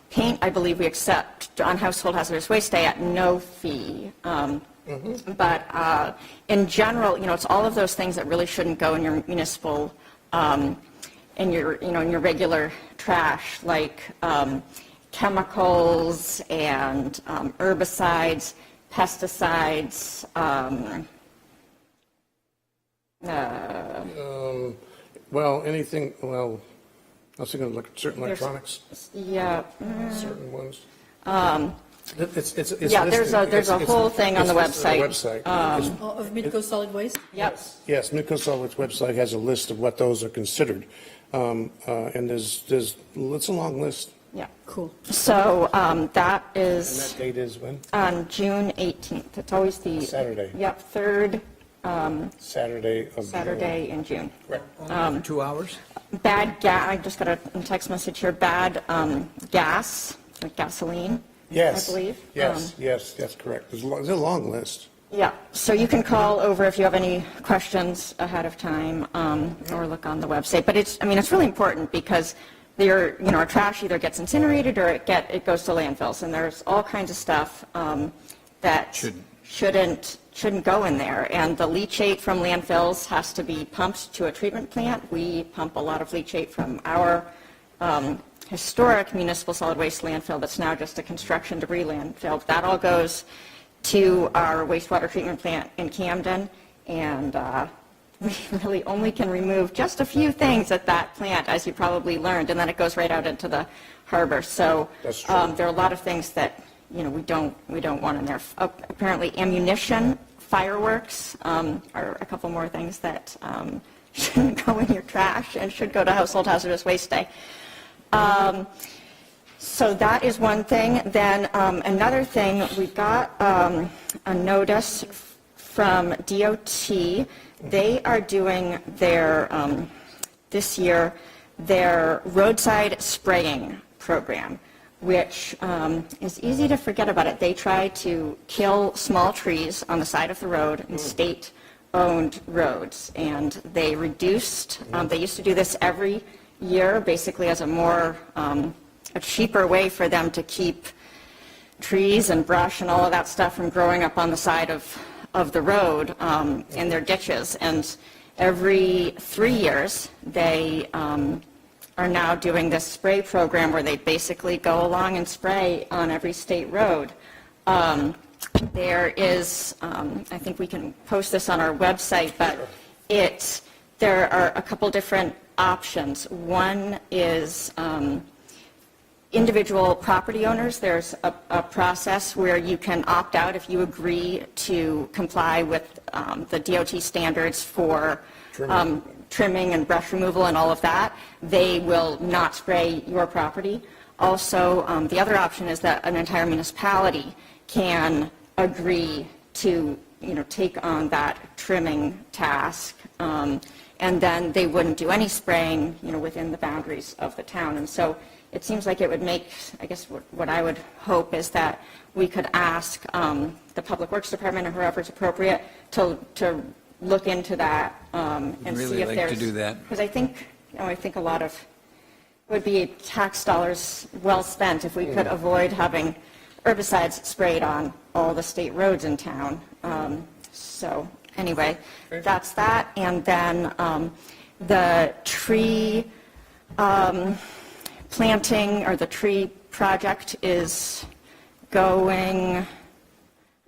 [SPEAKER 4] Paint, I believe we accept on Household Hazardous Waste Day at no fee. But in general, it's all of those things that really shouldn't go in your municipal, in your regular trash, like chemicals and herbicides, pesticides.
[SPEAKER 2] Anything, I was thinking of certain electronics,
[SPEAKER 4] Yeah.
[SPEAKER 2] certain ones.
[SPEAKER 4] Yeah, there's a whole thing on the website.
[SPEAKER 6] Of Midco Solid Waste?
[SPEAKER 4] Yep.
[SPEAKER 2] Yes, Midco Solid's website has a list of what those are considered. And it's a long list.
[SPEAKER 4] Yeah.
[SPEAKER 6] Cool.
[SPEAKER 4] So that
[SPEAKER 2] And
[SPEAKER 4] is
[SPEAKER 2] that date is when?
[SPEAKER 4] on June 18th. It's always the
[SPEAKER 2] Saturday.
[SPEAKER 4] Yep, third
[SPEAKER 2] Saturday of
[SPEAKER 4] Saturday in June.
[SPEAKER 5] Only for 2 hours?
[SPEAKER 4] Bad gas. I just got a text message here. Bad gas, like gasoline.
[SPEAKER 2] Yes.
[SPEAKER 4] I believe.
[SPEAKER 2] Yes, that's correct. There's a long list.
[SPEAKER 4] Yeah, so you can call over if you have any questions ahead of time, or look on the website. But it's really important because our trash either gets incinerated or it goes to landfills, and there's all kinds of stuff that shouldn't go in there. And the leachate from landfills has to be pumped to a treatment plant. We pump a lot of leachate from our historic municipal solid waste landfill that's now just a construction debris landfill. That all goes to our wastewater treatment plant in Camden, and we really only can remove just a few things at that plant, as you probably learned, and then it goes right out into the harbor. So
[SPEAKER 2] That's true.
[SPEAKER 4] there are a lot of things that we don't want in there. Apparently, ammunition, fireworks are a couple more things that shouldn't go in your trash and should go to Household Hazardous Waste Day. So that is one thing. Then another thing, we got a notice from DOT. They are doing this year, their roadside spraying program, which is easy to forget about it. They try to kill small trees on the side of the road in state-owned roads, and they reduced, they used to do this every year, basically as a cheaper way for them to keep trees and brush and all of that stuff from growing up on the side of the road in their ditches. And every 3 years, they are now doing this spray program where they basically go along and spray on every state road. There is, I think we can post this on our website, but there are a couple different options. One is individual property owners. There's a process where you can opt out if you agree to comply with the DOT standards for trimming and brush removal and all of that. They will not spray your property. Also, the other option is that an entire municipality can agree to take on that trimming task, and then they wouldn't do any spraying within the boundaries of the town. And so it seems like it would make, I guess what I would hope is that we could ask the Public Works Department or whoever's appropriate to look into that and
[SPEAKER 5] Really
[SPEAKER 4] see if
[SPEAKER 5] like
[SPEAKER 4] there's...
[SPEAKER 5] to do that.
[SPEAKER 4] Because I think a lot of would be tax dollars well spent if we could avoid having herbicides sprayed on all the state roads in town. So anyway, that's that. And then the tree planting, or the tree project, is going,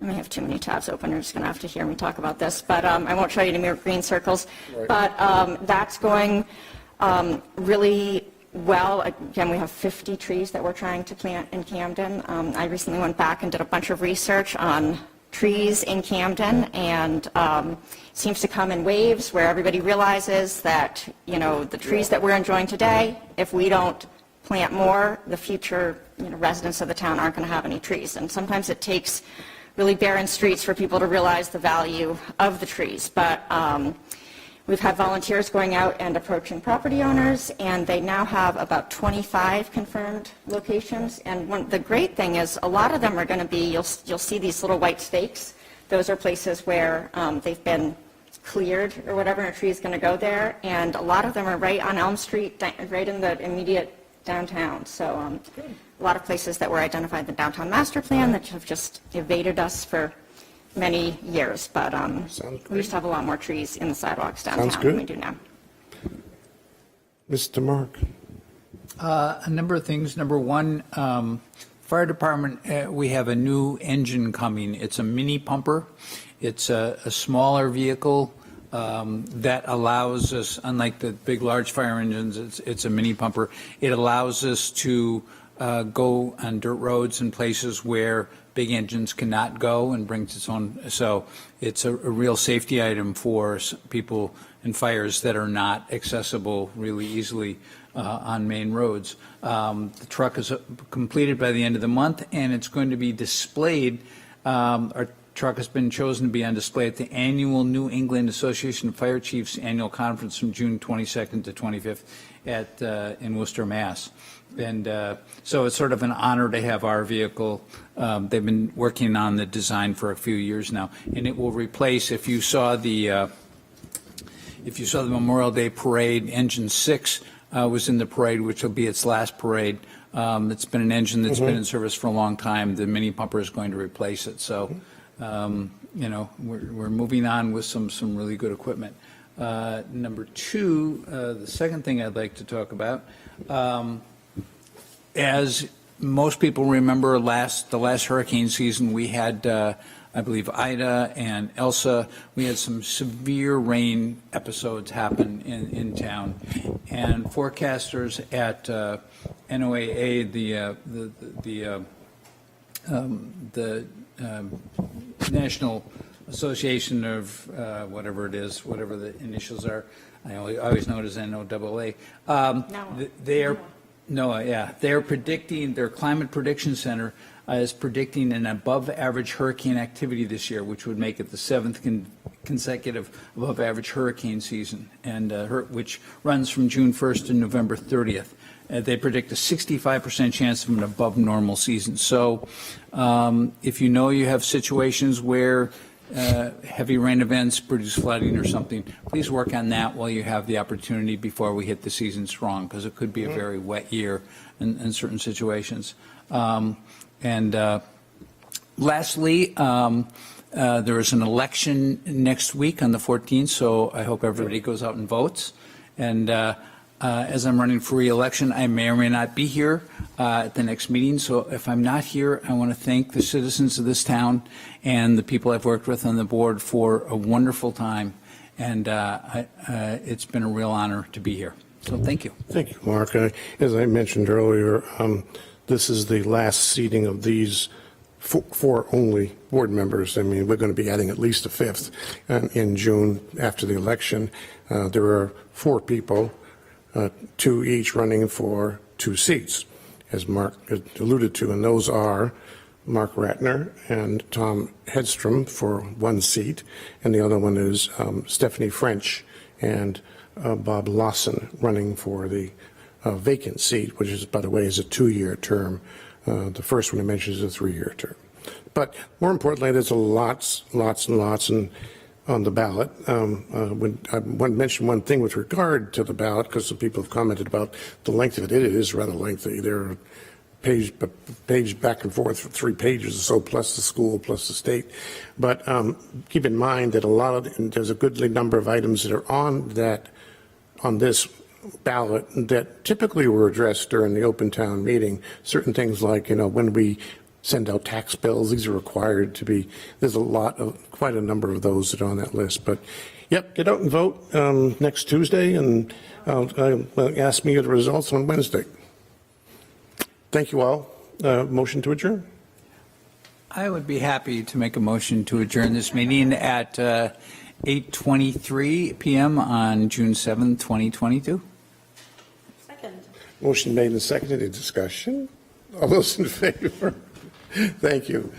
[SPEAKER 4] I may have too many tabs open, you're just going to have to hear me talk about this, but I won't show you any more green circles. Right. But that's going really well. Again, we have 50 trees that we're trying to plant in Camden. I recently went back and did a bunch of research on trees in Camden, and seems to come in waves where everybody realizes that, you know, the trees that we're enjoying today, if we don't plant more, the future, you know, residents of the town aren't going to have any trees. And sometimes it takes really barren streets for people to realize the value of the trees. But we've had volunteers going out and approaching property owners, and they now have about 25 confirmed locations. And the great thing is a lot of them are going to be, you'll see these little white stakes. Those are places where they've been cleared or whatever, and a tree is going to go there. And a lot of them are right on Elm Street, right in the immediate downtown. So a lot of places that were identified in the downtown master plan that have just evaded us for many years, but we used to have a lot more trees in the sidewalks downtown than we do now.
[SPEAKER 2] Mr. Mark?
[SPEAKER 5] A number of things. Number one, fire department, we have a new engine coming. It's a mini pumper. It's a smaller vehicle that allows us, unlike the big, large fire engines, it's a mini pumper. It allows us to go on dirt roads and places where big engines cannot go, and brings its own. So it's a real safety item for people in fires that are not accessible really easily on main roads. The truck is completed by the end of the month, and it's going to be displayed. Our truck has been chosen to be on display at the annual New England Association of Fire Chiefs annual conference from June 22nd to 25th in Worcester, Mass. And so it's sort of an honor to have our vehicle. They've been working on the design for a few years now, and it will replace, if you saw the Memorial Day parade, Engine 6 was in the parade, which will be its last parade. It's been an engine that's been in service for a long time. The mini pumper is going to replace it. So, you know, we're moving on with some really good equipment. Number two, the second thing I'd like to talk about, as most people remember, the last hurricane season, we had, I believe, Ida and Elsa. We had some severe rain episodes happen in town, and forecasters at NOAA, the National Association of whatever it is, whatever the initials are, I always know it as NOAA. They're predicting, their Climate Prediction Center is predicting an above-average hurricane activity this year, which would make it the seventh consecutive above-average hurricane season, and which runs from June 1st to November 30th. They predict a 65% chance of an above-normal season. So if you know you have situations where heavy rain events produce flooding or something, please work on that while you have the opportunity before we hit the season strong, because it could be a very wet year in certain situations. Lastly, there is an election next week on the 14th, so I hope everybody goes out and votes. And as I'm running for re-election, I may or may not be here at the next meeting. So if I'm not here, I want to thank the citizens of this town and the people I've worked with on the board for a wonderful time. And it's been a real honor to be here. So thank you.
[SPEAKER 2] Thank you, Mark. As I mentioned earlier, this is the last seating of these four only board members. I mean, we're going to be adding at least a fifth in June after the election. There are four people, two each running for 2 seats, as Mark alluded to, and those are Mark Ratner and Tom Hedstrom for 1 seat, and the other one is Stephanie French and Bob Lawson running for the vacant seat, which is, by the way, is a 2-year term. The first one I mentioned is a 3-year term. But more importantly, there's lots and lots, and on the ballot. I want to mention one thing with regard to the ballot, because some people have commented about the length of it. It is rather lengthy. There are page back and forth for 3 pages or so, plus the school, plus the state. But keep in mind that there's a goodly number of items that are on this ballot that typically were addressed during the open town meeting. Certain things like, when we send out tax bills, these are required to be, there's quite a number of those that are on that list. But yep, get out and vote next Tuesday, and ask me the results on Wednesday. Thank you all. Motion to adjourn.
[SPEAKER 5] I would be happy to make a motion to adjourn this meeting at 8:23 p.m. on June 7th, 2022.
[SPEAKER 6] Second.
[SPEAKER 2] Motion made and seconded. Any discussion? All those in favor? Thank you.